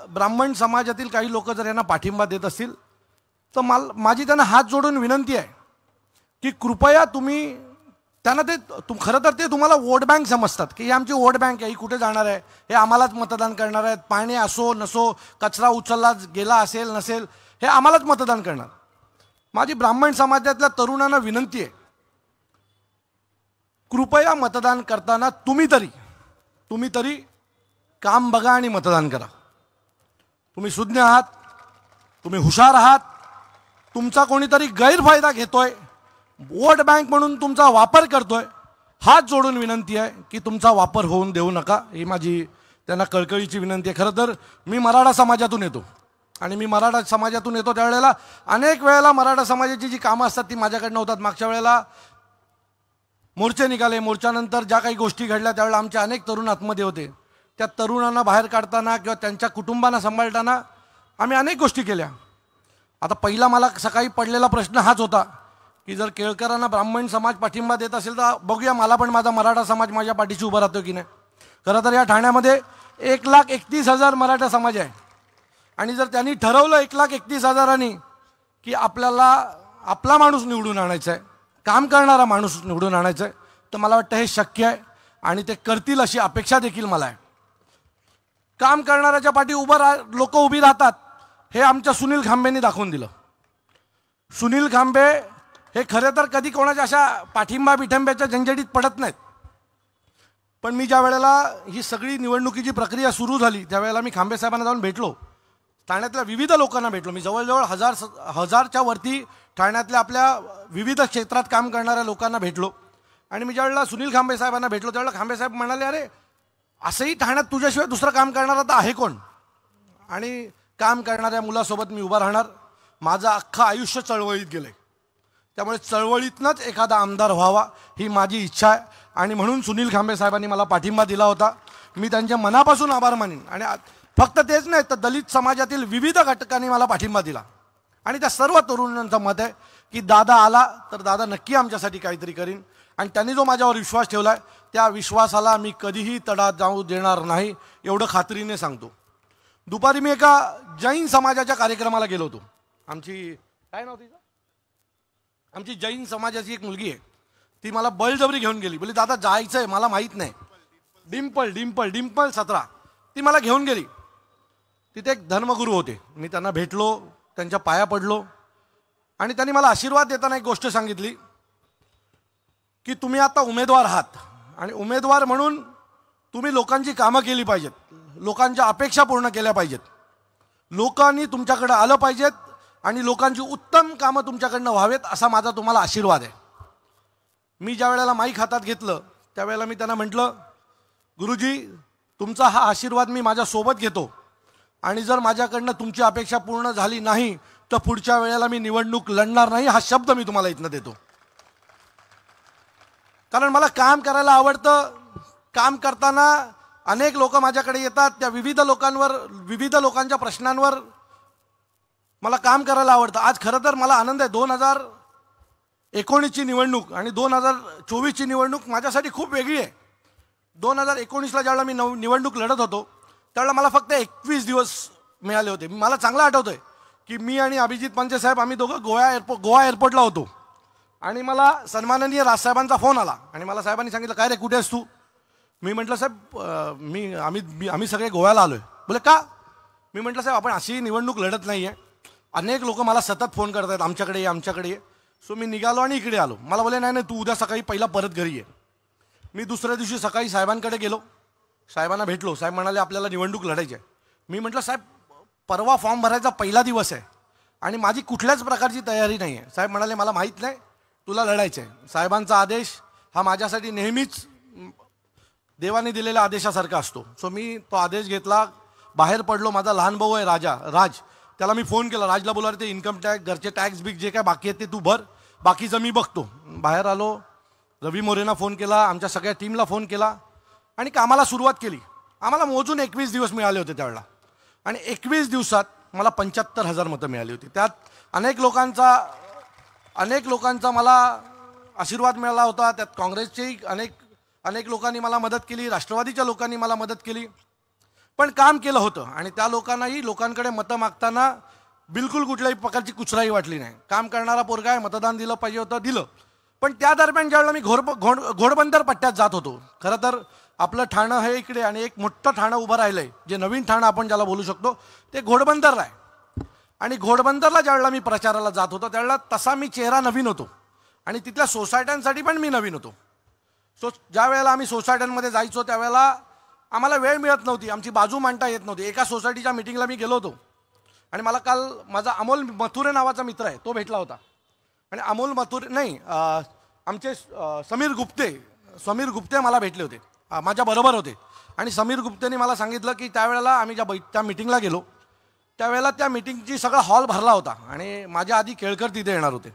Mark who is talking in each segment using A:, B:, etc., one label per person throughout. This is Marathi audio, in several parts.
A: ब्राह्मण समाजातील काही लोक जर यांना पाठिंबा देत असतील तर माझी त्यांना हात जोडून विनंती आहे की कृपया तुम्ही त्यांना ते खरं तर ते तुम्हाला वोट बँक समजतात की ही आमची वोट बँक आहे, ही कुठे जाणार आहे, हे आम्हालाच मतदान करणार आहेत, पाणी असो नसो, कचरा उचलला गेला असेल नसेल, हे आम्हालाच मतदान करणार. माझी ब्राह्मण समाजातल्या तरुणांना विनंती आहे, कृपया मतदान करताना तुम्ही तरी काम बघा आणि मतदान करा. तुम्ही सुज्ञ आहात, तुम्ही हुशार आहात, तुमचा कोणीतरी गैरफायदा घेतोय, वोट बँक म्हणून तुमचा वापर करतोय. हात जोडून विनंती आहे की तुमचा वापर होऊन देऊ नका, ही माझी त्यांना कळकळीची विनंती आहे. खरं तर मी मराठा समाजातून येतो आणि मी मराठा समाजातून येतो त्यावेळेला अनेक वेळेला मराठा समाजाची जी कामं असतात ती माझ्याकडनं होतात. मागच्या वेळेला मोर्चे निघाले, मोर्चानंतर ज्या काही गोष्टी घडल्या त्यावेळेला आमचे अनेक तरुण आतमध्ये होते. त्या तरुणांना बाहेर काढताना किंवा त्यांच्या कुटुंबांना सांभाळताना आम्ही अनेक गोष्टी केल्या. आता पहिला मला सकाळी पडलेला प्रश्न हाच होता की जर केळकरांना ब्राह्मण समाज पाठिंबा देत असेल तर बघूया मला पण माझा मराठा समाज माझ्या पाठीशी उभा राहतो की नाही. खरं तर या ठाण्यामध्ये 1,31,000 मराठा समाज आहे आणि जर त्यांनी ठरवलं 1,31,000 की आपल्याला आपला माणूस निवडून आणायचा आहे, काम करणारा माणूस निवडून आणायचा आहे, तर मला वाटतं हे शक्य आहे आणि ते करतील अशी अपेक्षा देखील मला आहे. काम करणाऱ्याच्या पाठी लोक उभी राहतात हे आमच्या सुनील खांबेंनी दाखवून दिलं. सुनील खांबे हे खरे तर कधी कोणाच्या अशा पाठिंबा बिठंब्याच्या झंझटीत पडत नाहीत. पण मी ज्या वेळेला ही सगळी निवडणुकीची प्रक्रिया सुरू झाली त्यावेळेला मी खांबे साहेबांना जाऊन भेटलो, ठाण्यातल्या विविध लोकांना भेटलो. मी जवळजवळ हजारच्या वरती ठाण्यातल्या आपल्या विविध क्षेत्रात काम करणाऱ्या लोकांना भेटलो आणि मी ज्यावेळेला सुनील खांबे साहेबांना भेटलो त्यावेळेला खांबे साहेब म्हणाले, अरे असंही ठाण्यात तुझ्याशिवाय दुसरं काम करणारा तर आहे कोण, आणि काम करणाऱ्या मुलासोबत मी उभा राहणार. माझं अख्खं आयुष्य चळवळीत गेलं आहे, त्यामुळे चळवळीतनंच एखादा आमदार व्हावा ही माझी इच्छा आहे आणि म्हणून सुनील खांबे साहेबांनी मला पाठिंबा दिला होता. मी त्यांच्या मनापासून आभार मानेन. आणि फक्त तेच नाही तर दलित समाजातील विविध घटकांनी मला पाठिंबा दिला आणि त्या सर्व तरुणांचं मत आहे की दादा आला तर दादा नक्की आमच्यासाठी काहीतरी करीन आणि त्यांनी जो माझ्यावर विश्वास ठेवला आहे त्या विश्वासाला मी कधीही तडा जाऊ देणार नाही एवढं खात्रीने सांगतो. दुपारी मी एका जैन समाजाच्या कार्यक्रमाला गेलो होतो. आमची काय नाव तिचं, आमची जैन समाजाची एक मुलगी आहे, ती मला बळजबरी घेऊन गेली. बोली दादा जायचं आहे, मला माहीत नाही. डिंपल 17 ती मला घेऊन गेली. तिथे एक धर्मगुरू होते, मी त्यांना भेटलो, त्यांच्या पाया पडलो आणि त्यांनी मला आशीर्वाद देताना एक गोष्ट सांगितली की तुम्ही आता उमेदवार आहात आणि उमेदवार म्हणून तुम्ही लोकांची कामं केली पाहिजेत, लोकांच्या अपेक्षा पूर्ण केल्या पाहिजेत, लोकांनी तुमच्याकडे आलं पाहिजेत आणि लोकांची उत्तम कामं तुमच्याकडनं व्हावेत असा माझा तुम्हाला आशीर्वाद आहे. मी ज्या वेळेला माईक हातात घेतलं त्यावेळेला मी त्यांना म्हटलं, गुरुजी तुमचा हा आशीर्वाद मी माझ्यासोबत घेतो आणि जर माझ्याकडनं तुमची अपेक्षा पूर्ण झाली नाही तर पुढच्या वेळेला मी निवडणूक लढणार नाही हा शब्द मी तुम्हाला इथनं देतो. कारण मला काम करायला आवडतं. काम करताना अनेक लोक माझ्याकडे येतात, त्या विविध लोकांच्या प्रश्नांवर मला काम करायला आवडतं. आज खरं तर मला आनंद आहे, 2019ची निवडणूक आणि 2024ची निवडणूक माझ्यासाठी खूप वेगळी आहे. 2019ला ज्यावेळेला मी निवडणूक लढत होतो त्यावेळेला मला फक्त 21 दिवस मिळाले होते. मला चांगलं आठवतं आहे की मी आणि अभिजित पंचे साहेब आम्ही दोघं गोवा एअरपोर्टला होतो आणि मला सन्माननीय राजसाहेबांचा फोन आला आणि मला साहेबांनी सांगितलं, काय रे कुठे आहेस तू. मी म्हटलं साहेब आम्ही सगळे गोव्याला आलो आहे. बोले का. मी म्हटलं साहेब आपण अशी निवडणूक लढत नाही आहे, अनेक लोक मला सतत फोन करत आहेत आमच्याकडे ये. सो मी निघालो आणि इकडे आलो. मला बोले नाही तू उद्या सकाळी पहिला परत घरी ये. मी दुसऱ्या दिवशी सकाळी साहेबांकडे गेलो, साहेबांना भेटलो. साहेब म्हणाले आपल्याला निवडणूक लढायची आहे. मी म्हटलं साहेब परवा फॉर्म भरायचा पहिला दिवस आहे आणि माझी कुठल्याच प्रकारची तयारी नाही आहे. साहेब म्हणाले मला माहीत नाही, तुला लढायचं आहे. साहेबांचा आदेश हा माझ्यासाठी नेहमीच देवाने दिलेल्या आदेशासारखा असतो. सो मी तो आदेश घेतला, बाहेर पडलो. माझा लहान भाऊ आहे राज, त्याला मी फोन केला. राजला बोला ते इन्कम टॅक्स घरचे टॅक्स बिग जे काय बाकी आहेत ते तू भर, बाकीचं मी बघतो. बाहेर आलो. रवी मोरेंना फोन केला, आमच्या सगळ्या टीमला फोन केला आणि कामाला सुरुवात केली. आम्हाला मोजून 21 दिवस मिळाले होते त्यावेळेला आणि 21 दिवसात मला 75,000 मतं मिळाली होती. त्यात अनेक लोकांचा मला आशीर्वाद मिळाला होता. त्यात काँग्रेसचेही अनेक लोकांनी मला मदत केली, राष्ट्रवादीच्या लोकांनी मला मदत केली. पण काम केलं होतं आणि त्या लोकांनाही लोकांकडे मतं मागताना बिलकुल कुठल्याही प्रकारची कुचराई वाटली नाही. काम करणारा पोरगा आहे, मतदान दिलं पाहिजे होतं, दिलं. पण त्या दरम्यान ज्यावेळेला मी घोडबंदर पट्ट्यात जात होतो, खरं तर आपलं ठाणं हे इकडे आणि एक मोठं ठाणं उभं राहिलंय, जे नवीन ठाणं आपण ज्याला बोलू शकतो, ते घोडबंदरला आहे. आणि घोडबंदरला ज्यावेळेला मी प्रचाराला जात होतो त्यावेळेला तसा मी चेहरा नवीन होतो आणि तिथल्या सोसायट्यांसाठी पण मी नवीन होतो. ज्या वेळेला आम्ही सोसायट्यांमध्ये जायचो त्यावेळेला आम्हाला वेळ मिळत नव्हती, आमची बाजू मांडता येत नव्हती. एका सोसायटीच्या मिटिंगला मी गेलो होतो आणि मला काल माझा अमोल मथुरे नावाचा मित्र आहे, तो भेटला होता. आणि अमोल मथुरे नाही, आमचे समीर गुप्ते मला भेटले होते, माझ्याबरोबर होते. आणि समीर गुप्तेने मला सांगितलं की त्यावेळेला आम्ही त्या मिटिंगला गेलो त्यावेळेला त्या मिटिंगची सगळा हॉल भरला होता आणि माझ्या आधी केळकर तिथे येणार होते.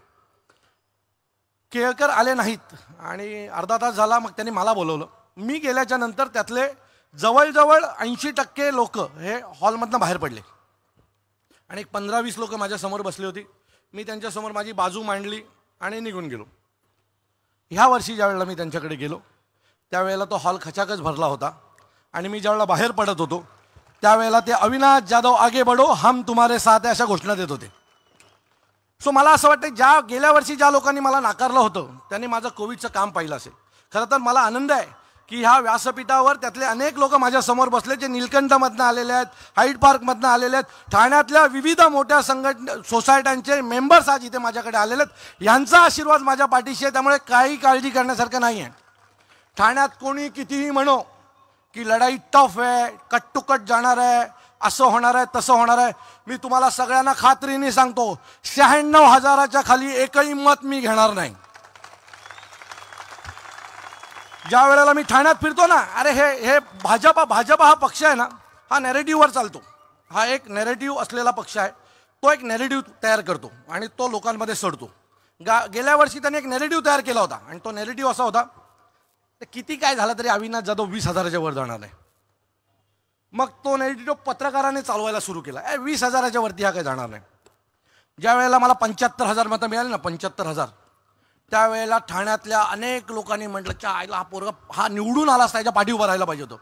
A: केळकर आले नाहीत आणि अर्धा तास झाला, मग त्यांनी मला बोलवलं. मी गेल्याच्या नंतर त्यातले जवळजवळ 80% लोक हे हॉलमधनं बाहेर पडले आणि 15-20 लोक माझ्यासमोर बसली होती. मी त्यांच्यासमोर माझी बाजू मांडली आणि निघून गेलो. ह्या वर्षी ज्यावेळेला मी त्यांच्याकडे गेलो त्यावेळेला तो हॉल खचाखच भरला होता आणि मी ज्यावेळेला बाहेर पडत होतो त्यावेळेला ते अविनाश जाधव आगे बढो हम तुम्हारे साथ आहे अशा घोषणा देत होते. सो मला असं वाटतं गेल्या वर्षी ज्या लोकांनी मला नाकारलं होतं त्यांनी माझं कोविडचं काम पाहिलं असेल. खरं तर मला आनंद आहे की ह्या व्यासपीठावर त्यातले अनेक लोक माझ्यासमोर बसले जे नीलकंठमधनं आलेले आहेत, हाईड पार्कमधनं आलेले आहेत, ठाण्यातल्या विविध मोठ्या सोसायट्यांचे मेंबर्स आज इथे माझ्याकडे आलेले आहेत. यांचा आशीर्वाद माझ्या पाठीशी आहे, त्यामुळे काही काळजी करण्यासारखं नाही आहे. ठाण्यात कोणी कितीही म्हणो की लढाई टफ आहे, कट टू कट जाणार आहे, असं होणार आहे, तसं होणार आहे, मी तुम्हाला सगळ्यांना खात्रीने सांगतो 96,000च्या खाली एकही मत मी घेणार नाही. ज्या वेळेला मी ठाण्यात फिरतो ना, अरे हे भाजपा हा पक्ष आहे ना, हा नॅरेटिव्हवर चालतो. हा एक नॅरेटिव्ह असलेला पक्ष आहे. तो एक नॅरेटिव्ह तयार करतो आणि तो लोकांमध्ये सोडतो. गेल्या वर्षी त्यांनी एक नॅरेटिव्ह तयार केला होता आणि तो नॅरेटिव्ह असा होता, किती काय झालं तरी अविनाश जाधव 20,000च्या वर जाणार नाही. मग तो नॅरेटिव्ह पत्रकाराने चालवायला सुरू केला, 20,000च्या वरती हा काय जाणार नाही. ज्या वेळेला मला 75,000 मतं मिळाली ना, 75,000, त्यावेळेला ठाण्यातल्या अनेक लोकांनी म्हटलं च्या आईला हा पोरगा हा निवडून आला असता, याच्या पाठी उभं राहायला पाहिजे होतं.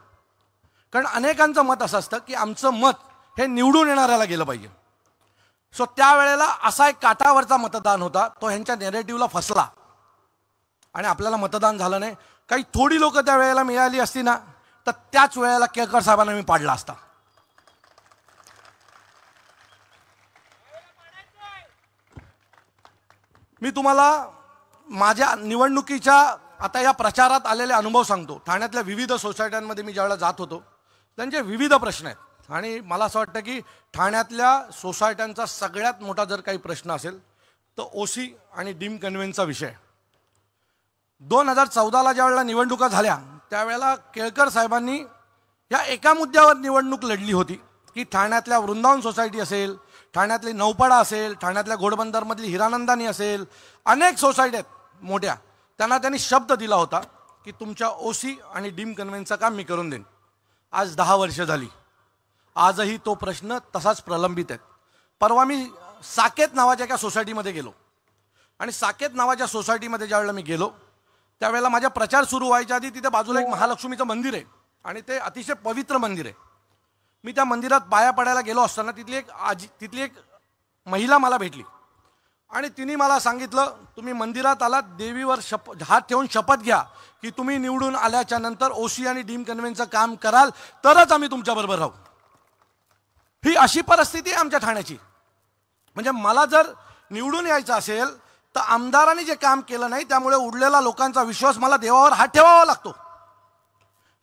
A: कारण अनेकांचं मत असं असतं की आमचं मत हे निवडून येणाऱ्याला गेलं पाहिजे. सो त्यावेळेला असा एक काठावरचा मतदान होता, तो ह्यांच्या नॅरेटिव्हला फसला आणि आपल्याला मतदान झालं नाही. काही थोडी लोक त्या वेळेला मिळाली असती ना, तर त्याच वेळेला केळकर साहेबांना मी पाडला असता. मी तुम्हाला माझ्या निवडणुकीच्या आता या प्रचारात आलेले अनुभव सांगतो. ठाण्यातल्या विविध सोसायट्यांमध्ये मी ज्यावेळेला जात होतो त्यांचे विविध प्रश्न आहेत आणि मला असं वाटतं की ठाण्यातल्या सोसायट्यांचा सगळ्यात मोठा जर काही प्रश्न असेल तर ओसी आणि डीम कन्व्हेन्सचा विषय. 2014ला ज्यावेळेला निवडणुका झाल्या त्यावेळेला केळकर साहेबांनी या एका मुद्द्यावर निवडणूक लढली होती की ठाण्यातल्या वृंदावन सोसायटी असेल, ठाण्यातली नौपाडा असेल, ठाण्यातल्या घोडबंदरमधली हिरानंदानी असेल, अनेक सोसायटी आहेत मोठ्या, त्यांनी शब्द दिला होता की तुमच्या ओसी आणि डीम कन्व्हेन्सचं काम मी करून देईन. आज 10 वर्ष झाली, आजही तो प्रश्न तसाच प्रलंबित आहे. परवा मी साकेत नावाच्या एका सोसायटीमध्ये गेलो आणि साकेत नावाच्या सोसायटीमध्ये ज्यावेळेला मी गेलो त्यावेळेला माझा प्रचार सुरू व्हायच्या आधी तिथे बाजूला एक महालक्ष्मीचं मंदिर आहे आणि ते अतिशय पवित्र मंदिर आहे. मी त्या मंदिरात पाया पडायला गेलो असताना तिथली एक महिला मला भेटली आणि तिने मला सांगितलं, तुम्ही मंदिरात आलात, देवीवर हात ठेवून शपथ घ्या की तुम्ही निवडून आल्याच्या नंतर ओसी आणि डीम कन्व्हेन्सचं काम कराल तरच आम्ही तुमच्याबरोबर राहू. ही अशी परिस्थिती आहे आमच्या ठाण्याची. म्हणजे मला जर निवडून यायचं असेल तर आमदारांनी जे काम केलं नाही त्यामुळे उडलेला लोकांचा विश्वास मला देवावर हात ठेवावा लागतो.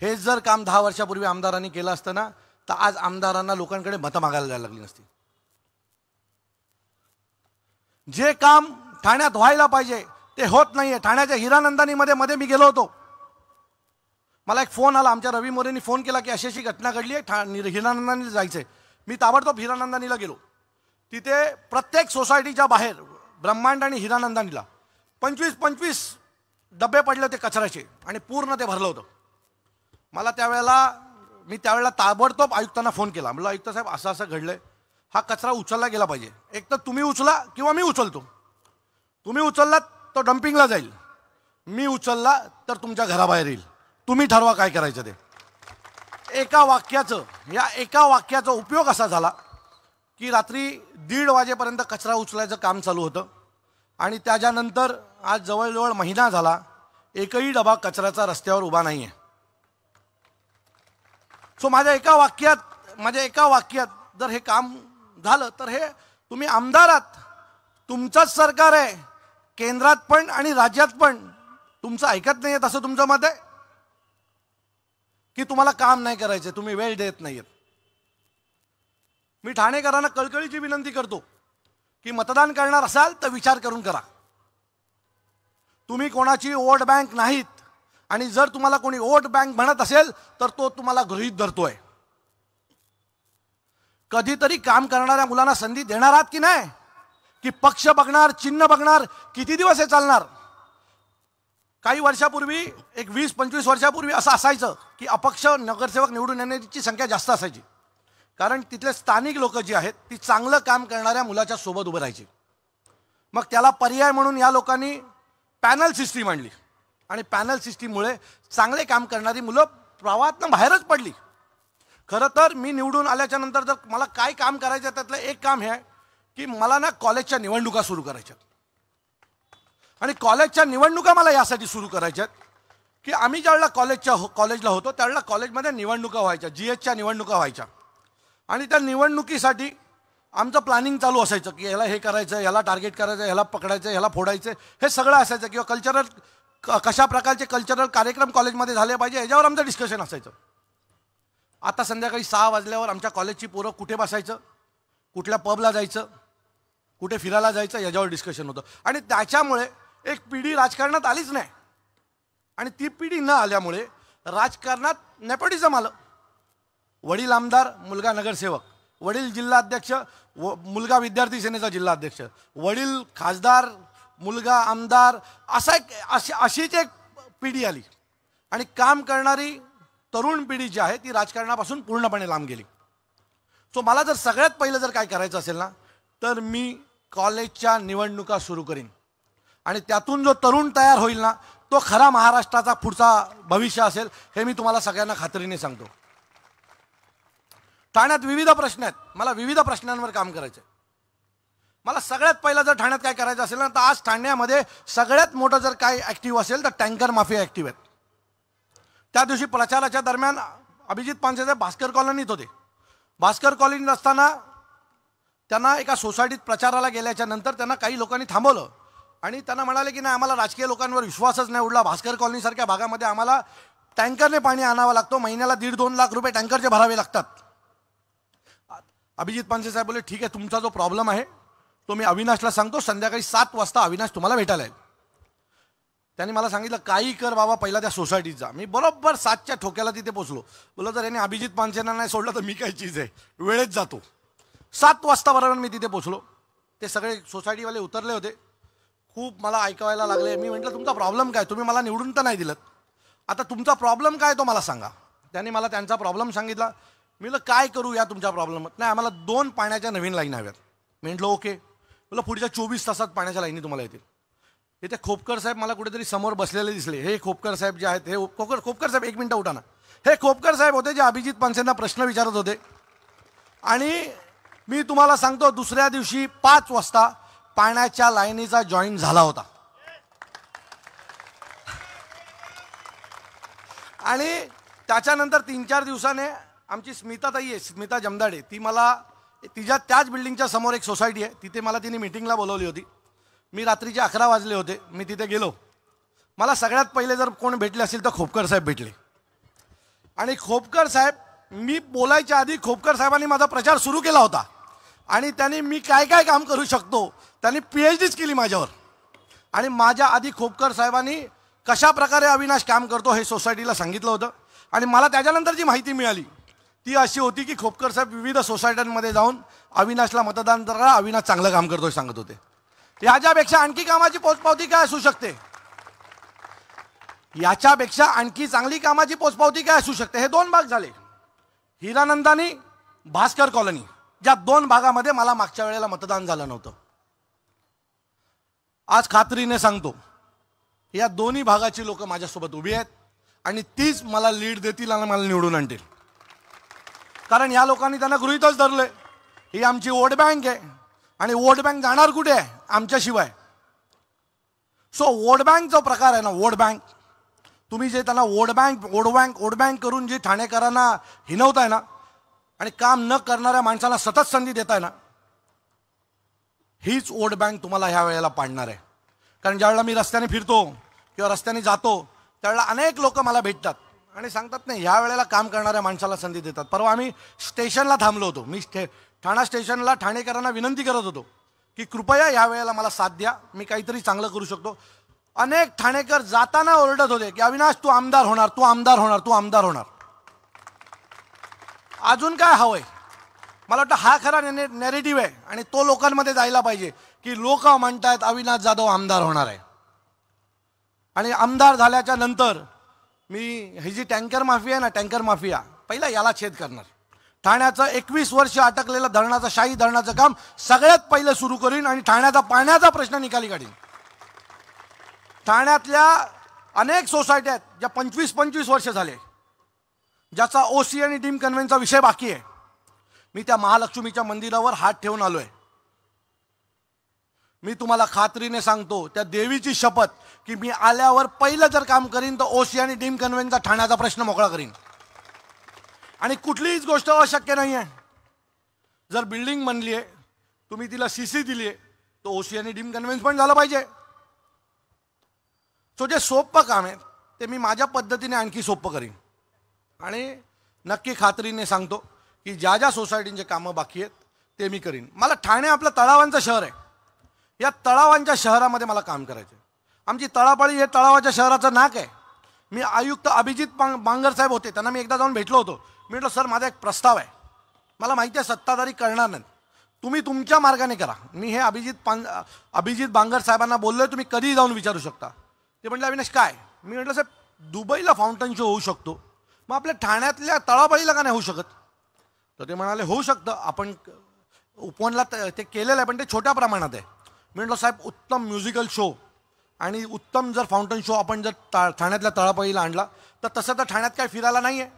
A: हेच जर काम 10 वर्षापूर्वी आमदारांनी केलं असतं ना, तर आज आमदारांना लोकांकडे मतं मागायला जायला लागली नसती. जे काम ठाण्यात व्हायला पाहिजे ते होत नाहीये. ठाण्याच्या हिरानंदानीमध्ये मी गेलो होतो, मला एक फोन आला, आमच्या रवी मोरेंनी फोन केला की अशी घटना घडली आहे, हिरानंदानीला जायचंय. मी ताबडतोब हिरानंदानीला गेलो. तिथे प्रत्येक सोसायटीच्या बाहेर ब्रह्मांड आणि हिरानंदानीला 25-25 डबे पडले होते कचऱ्याचे आणि पूर्ण ते भरलं होतं. मी त्यावेळेला ताबडतोब आयुक्तांना फोन केला. म्हटलं आयुक्त साहेब असं असं घडलंय, हा कचरा उचलला गेला पाहिजे. एक तर तुम्ही उचला किंवा मी उचलतो. तुम्ही उचललात तो डम्पिंगला जाईल, मी उचलला तर तुमच्या घराबाहेर येईल. तुम्ही ठरवा काय करायचं ते. एका वाक्याचा उपयोग असा झाला की रात्री 1:30 वाजेपर्यंत कचरा उचलायचं काम चालू होतं आणि त्याच्यानंतर आज जवळजवळ महिना झाला एकही डबा कचऱ्याचा रस्त्यावर उभा नाहीये. सो माझ्या एका वाक्यात जर हे काम झालं तर हे तुम्ही आमदार आहात, तुमचंच सरकार आहे, केंद्रात पण आणि राज्यात पण तुमचं ऐकत नाहीये असं तुमचं मत आहे की तुम्हाला काम नाही करायचे, तुम्ही वेळ देत नाहीयेत. मी ठाणेकरांना कळकळीची विनंती करतो की मतदान करणार असाल तर विचार करून करा. तुम्ही कोणाची वोट बँक नाहीत आणि जर तुम्हाला कोणी वोट बँक म्हणत असेल तर तो तुम्हाला गृहीत धरतोय. कधीतरी काम करणाऱ्या मुलांना संधी देणार आहात की नाही? की पक्ष बघणार, चिन्ह बघणार, किती दिवस हे चालणार? काही वर्षापूर्वी, एक 20-25 वर्षापूर्वी असं असायचं की अपक्ष नगरसेवक निवडून येण्याची संख्या जास्त असायची, कारण तिथले स्थानिक लोक जी आहेत ती चांगलं काम करणाऱ्या मुलाच्या सोबत उभं राहायची. मग त्याला पर्याय म्हणून या लोकांनी पॅनल सिस्टीम आणली आणि पॅनल सिस्टीममुळे चांगले काम करणारी मुलं प्रवाहातनं बाहेरच पडली. खरं तर मी निवडून आल्याच्या नंतर जर मला काय काम करायचं त्यातलं एक काम हे आहे की मला ना कॉलेजच्या निवडणुका सुरू करायच्यात. आणि कॉलेजच्या निवडणुका मला यासाठी सुरू करायच्यात की आम्ही ज्यावेळेला कॉलेजला होतो त्यावेळेला कॉलेजमध्ये निवडणुका व्हायच्या, GHच्या निवडणुका व्हायच्या आणि त्या निवडणुकीसाठी आमचं प्लॅनिंग चालू असायचं की ह्याला हे करायचं, ह्याला टार्गेट करायचं, ह्याला पकडायचं, ह्याला फोडायचं, हे सगळं असायचं. किंवा कशा प्रकारचे कल्चरल कार्यक्रम कॉलेजमध्ये झाले पाहिजे याच्यावर आमचं डिस्कशन असायचं. आता संध्याकाळी 6 वाजल्यावर आमच्या कॉलेजची पोरं कुठे बसायचं, कुठल्या पबला जायचं, कुठे फिरायला जायचं याच्यावर डिस्कशन होतं. आणि त्याच्यामुळे एक पिढी राजकारणात आलीच नाही आणि ती पिढी न आल्यामुळे राजकारणात नेपोटिझम आलं. वडील आमदार, मुलगा नगरसेवक, वडील जिल्हाध्यक्ष, मुलगा विद्यार्थी सेनेचा जिल्हाध्यक्ष, वडील खासदार, मुलगा आमदार, अशीच एक पिढी आली आणि काम करणारी तरुण पिढी जी आहे ती राजकारणापासून पूर्णपणे लांब गेली. सो मला जर सगळ्यात पहिलं जर काय करायचं असेल ना तर मी कॉलेजच्या निवडणुका सुरू करीन आणि त्यातून जो तरुण तयार होईल ना तो खरा महाराष्ट्राचा पुढचा भविष्य असेल, हे मी तुम्हाला सगळ्यांना खात्रीने सांगतो. ठाण्यात विविध प्रश्न आहेत, मला विविध प्रश्नांवर काम करायचं आहे. मला सगळ्यात पहिलं जर ठाण्यात काय करायचं असेल ना तर आज ठाण्यामध्ये सगळ्यात मोठं जर काय ॲक्टिव्ह असेल तर टँकर माफिया ॲक्टिव्ह आहेत. त्या दिवशी प्रचाराच्या दरम्यान अभिजित पानसे भास्कर कॉलनीत होते. भास्कर कॉलनीत असताना त्यांना एका सोसायटीत प्रचाराला गेल्याच्या नंतर त्यांना काही लोकांनी थांबवलं आणि त्यांना म्हणाले की नाही, आम्हाला राजकीय लोकांवर विश्वासच नाही उडला, भास्कर कॉलनीसारख्या भागामध्ये आम्हाला टँकरने पाणी आणावं लागतो, महिन्याला 1.5-2 लाख रुपये टँकरचे भरावे लागतात. अभिजित पानसे साहेब बोलले ठीक आहे, तुमचा जो प्रॉब्लेम आहे तो मी अविनाशला सांगतो, संध्याकाळी 7 वाजता अविनाश तुम्हाला भेटायला येईल. त्यांनी मला सांगितलं काही कर बाबा, पहिला त्या सोसायटीत जा. मी बरोबर 7च्या ठोक्याला तिथे पोचलो. बोललो जर याने अभिजित पानसेंना नाही सोडलं तर मी काय चीज आहे, वेळेत जातो. 7 वाजता बरोबर मी तिथे पोचलो. ते सगळे सोसायटीवाले उतरले होते. खूप मला ऐकायला लागले. मी म्हटलं तुमचा प्रॉब्लेम काय, तुम्ही मला निवडून तर नाही दिलं, आता तुमचा प्रॉब्लेम काय तो मला सांगा. त्यांनी मला त्यांचा प्रॉब्लेम सांगितला. मी म्हटलं काय करू या तुमच्या प्रॉब्लेम? नाही, आम्हाला 2 पाण्याच्या नवीन लाईन हव्यात. मी म्हटलं ओके. बोला पुढच्या 24 तासात पाण्याच्या लाईनी तुम्हाला येतील. इथे खोपकर साहेब मला कुठेतरी समोर बसलेले दिसले. हे खोपकर साहेब जे आहेत, हे खोपकर साहेब, एक मिनटं उठा ना. हे खोपकर साहेब होते जे अभिजित पानसेंना प्रश्न विचारत होते. आणि मी तुम्हाला सांगतो दुसऱ्या दिवशी 5 वाजता पाण्याच्या लाईनीचा जॉईन झाला होता. आणि त्याच्यानंतर 3-4 दिवसाने आमची स्मिताताई आहे, स्मिता जमदाडे, ती मला तिच्या त्याच बिल्डिंगच्या समोर एक सोसायटी आहे, तिथे मला तिने मीटिंगला बोलवली होती. मी रात्रीचे 11 वाजले होते. मी तिथे गेलो. मला सगळ्यात पहिले जर कोण भेटले असेल तर खोपकर साहेब भेटले. आणि खोपकर साहेब, मी बोलायच्या आधी खोपकर साहेबांनी माझा प्रचार सुरू केला होता आणि त्यांनी मी काय काय काम करू शकतो त्यांनी PhDच केली माझ्यावर. आणि माझ्या आधी खोपकर साहेबांनी कशा प्रकारे अविनाश काम करतो हे सोसायटीला सांगितलं होतं. आणि मला त्याच्यानंतर जी माहिती मिळाली ती अशी होती की खोपकर साहेब विविध सोसायट्यांमध्ये जाऊन अविनाशला मतदान करा, अविनाश चांगलं काम करतोय सांगत होते. याच्यापेक्षा आणखी कामाची पोचपावती काय असू शकते? याच्यापेक्षा आणखी चांगली कामाची पोचपावती काय असू शकते? हे 2 भाग झाले, हिरानंदानी, भास्कर कॉलनी. ज्या 2 भागामध्ये मला मागच्या वेळेला मतदान झालं नव्हतं. आज खात्रीने सांगतो या दोन्ही भागाची लोक माझ्यासोबत उभी आहेत आणि तीच मला लीड देतील आणि मला निवडून आणतील. कारण या लोकांनी त्यांना गृहीतच धरले ही आमची वोट बँक आहे आणि वोट बँक जाणार कुठे आहे आमच्याशिवाय. सो वोट बँक जो प्रकार आहे ना, वोट बँक, तुम्ही जे त्यांना वोट बँक करून जे ठाणेकरांना हिनवताय ना आणि काम न करणाऱ्या माणसांना सतत संधी देताय ना, हीच वोट बँक तुम्हाला ह्या वेळेला पाडणार आहे. कारण ज्यावेळेला मी रस्त्याने फिरतो किंवा रस्त्याने जातो त्यावेळेला अनेक लोक मला भेटतात आणि सांगतात नाही ह्या वेळेला काम करणाऱ्या माणसाला संधी देतात. परवा आम्ही स्टेशनला थांबलो होतो. मी ठाणा स्टेशनला ठाणेकरांना विनंती करत होतो की कृपया या वेळेला मला साथ द्या, मी काहीतरी चांगलं करू शकतो. अनेक ठाणेकर जाताना ओरडत होते की अविनाश तू आमदार होणार, तू आमदार होणार, तू आमदार होणार. अजून काय हवंय? मला वाटतं हा खरा नॅरेटिव्ह आहे आणि तो लोकांमध्ये जायला पाहिजे की लोक म्हणतायत अविनाश जाधव आमदार होणार आहे. आणि आमदार झाल्याच्या नंतर मी ही जी टँकर माफिया आहे ना, टँकर माफिया, पहिला याला छेद करणार. ठाण्याचं 21 वर्ष अटकलेलं धरणाचं, शाही धरणाचं काम सगळ्यात पहिलं सुरू करीन आणि ठाण्याचा पाण्याचा प्रश्न निकाली काढीन. ठाण्यातल्या अनेक सोसायट्या आहेत ज्या 25-25 वर्ष झाले, ज्याचा ओसी आणि डीम कन्व्हेन्सचा विषय बाकी आहे. मी त्या महालक्ष्मीच्या मंदिरावर हात ठेवून आलोय. मी तुम्हाला खात्रीने सांगतो, त्या देवीची शपथ, की मी आल्यावर पहिलं जर काम करीन तर ओसी आणि डीम कन्व्हेन्सचा ठाण्याचा प्रश्न मोकळा करीन. आणि कुठलीच गोष्ट अशक्य नाही आहे. जर बिल्डिंग बनली आहे, तुम्ही तिला सीसी दिली आहे, तर ओसी आणि डीम कन्व्हेन्स पण झालं पाहिजे. सो जे सोपं काम आहे ते मी माझ्या पद्धतीने आणखी सोपं करीन. आणि नक्की खात्रीने सांगतो की ज्या ज्या सोसायटींचे कामं बाकी आहेत ते मी करीन. मला ठाणे आपलं तळावांचं शहर आहे. या तळावांच्या शहरामध्ये मला काम करायचं आहे. आमची तळापाळी हे तळावाच्या शहराचं नाक आहे. मी आयुक्त अभिजित बांगर साहेब होते, त्यांना मी एकदा जाऊन भेटलो होतो. मी म्हटलं सर माझा एक प्रस्ताव आहे, मला माहिती आहे सत्ताधारी करणार नाही, तुम्ही तुमच्या मार्गाने करा. मी हे अभिजित बांगर साहेबांना बोललोय, तुम्ही कधीही जाऊन विचारू शकता. ते म्हटलं अविनाश काय? मी म्हटलं साहेब दुबईला फाउंटन शो होऊ शकतो, मग आपल्या ठाण्यातल्या तळापाळीला का नाही होऊ शकत? तर ते म्हणाले होऊ शकतं, आपण उपवनला ते केलेलं आहे पण ते छोट्या प्रमाणात आहे. मी म्हटलं साहेब उत्तम म्युझिकल शो आणि उत्तम जर फाउंटन शो आपण जर ठाण्यातल्या तळापाळीला आणला तर तसं तर ठाण्यात काय फिरायला नाही आहे.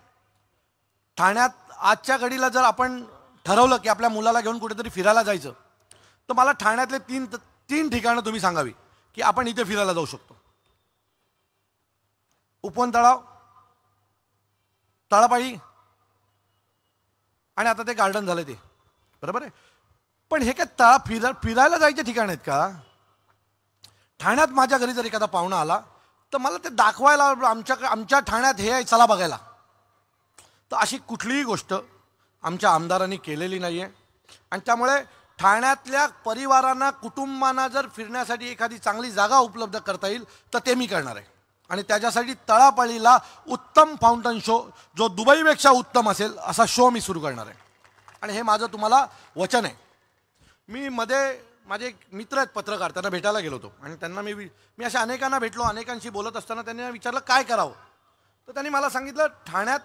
A: ठाण्यात आजच्या घडीला जर आपण ठरवलं की आपल्या मुलाला घेऊन कुठेतरी फिरायला जायचं तर मला ठाण्यातले तीन ठिकाणं तुम्ही सांगावी की आपण इथे फिरायला जाऊ शकतो. उपवन तळाव, तळापाळी आणि आता ते गार्डन झालं ते बरोबर आहे. पण हे काय फिरायला जायचे ठिकाण आहेत का? ठाण्यात माझ्या घरी जर एखादा पाहुणा आला तर मला ते दाखवायला आमच्या ठाण्यात हे आहे चला बघायला. तर अशी कुठलीही गोष्ट आमच्या आमदारांनी केलेली नाही आहे. आणि त्यामुळे ठाण्यातल्या परिवारांना, कुटुंबांना जर फिरण्यासाठी एखादी चांगली जागा उपलब्ध करता येईल तर ते मी करणार आहे. आणि त्याच्यासाठी तळापाळीला उत्तम फाउंटन शो, जो दुबईपेक्षा उत्तम असेल असा शो मी सुरू करणार आहे. आणि हे माझं तुम्हाला वचन आहे. मी मध्ये माझे एक मित्र आहेत पत्रकार, त्यांना भेटायला गेलो होतो आणि त्यांना मी अशा अनेकांना भेटलो. अनेकांशी बोलत असताना त्यांनी विचारलं काय करावं. तर त्यांनी मला सांगितलं ठाण्यात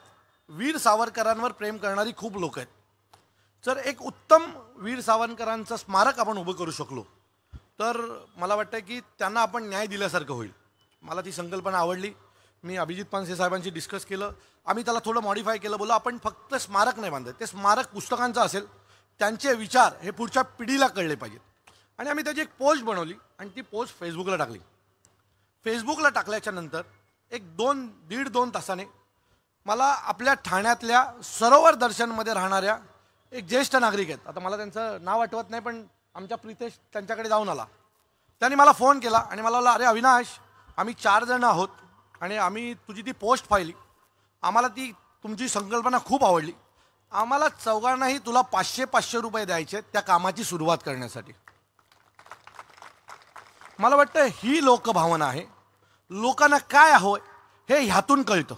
A: वीर सावरकरांवर प्रेम करणारी खूप लोक आहेत. जर एक उत्तम वीर सावरकरांचं स्मारक आपण उभं करू शकलो तर मला वाटतं की त्यांना आपण न्याय दिल्यासारखं होईल. मला ती संकल्पना आवडली. मी अभिजित पानसे साहेबांशी डिस्कस केलं. आम्ही त्याला थोडं मॉडिफाय केलं. बोललो आपण फक्त स्मारक नाही बांधत, ते स्मारक पुस्तकांचं असेल, त्यांचे विचार हे पुढच्या पिढीला कळले पाहिजेत. आणि आम्ही त्याची एक पोस्ट बनवली आणि ती पोस्ट फेसबुकला टाकली. फेसबुकला टाकल्याच्या नंतर एक 1.5-2 तासाने मला आपल्या ठाण्यातल्या सरोवर दर्शनमध्ये राहणाऱ्या एक ज्येष्ठ नागरिक आहेत, आता मला त्यांचं नाव आठवत नाही, पण आमच्या प्रितेश त्यांच्याकडे जाऊन आला. त्यांनी मला फोन केला आणि मला बोलला अरे अविनाश, आम्ही 4 जण आहोत आणि आम्ही तुझी ती पोस्ट पाहिली, आम्हाला ती तुमची संकल्पना खूप आवडली, आम्हाला चौघांनाही तुला 500 रुपये द्यायचे त्या कामाची सुरुवात करण्यासाठी. मला वाटतं ही लोकभावना आहे. लोकांना काय हवंय हे ह्यातून कळतं.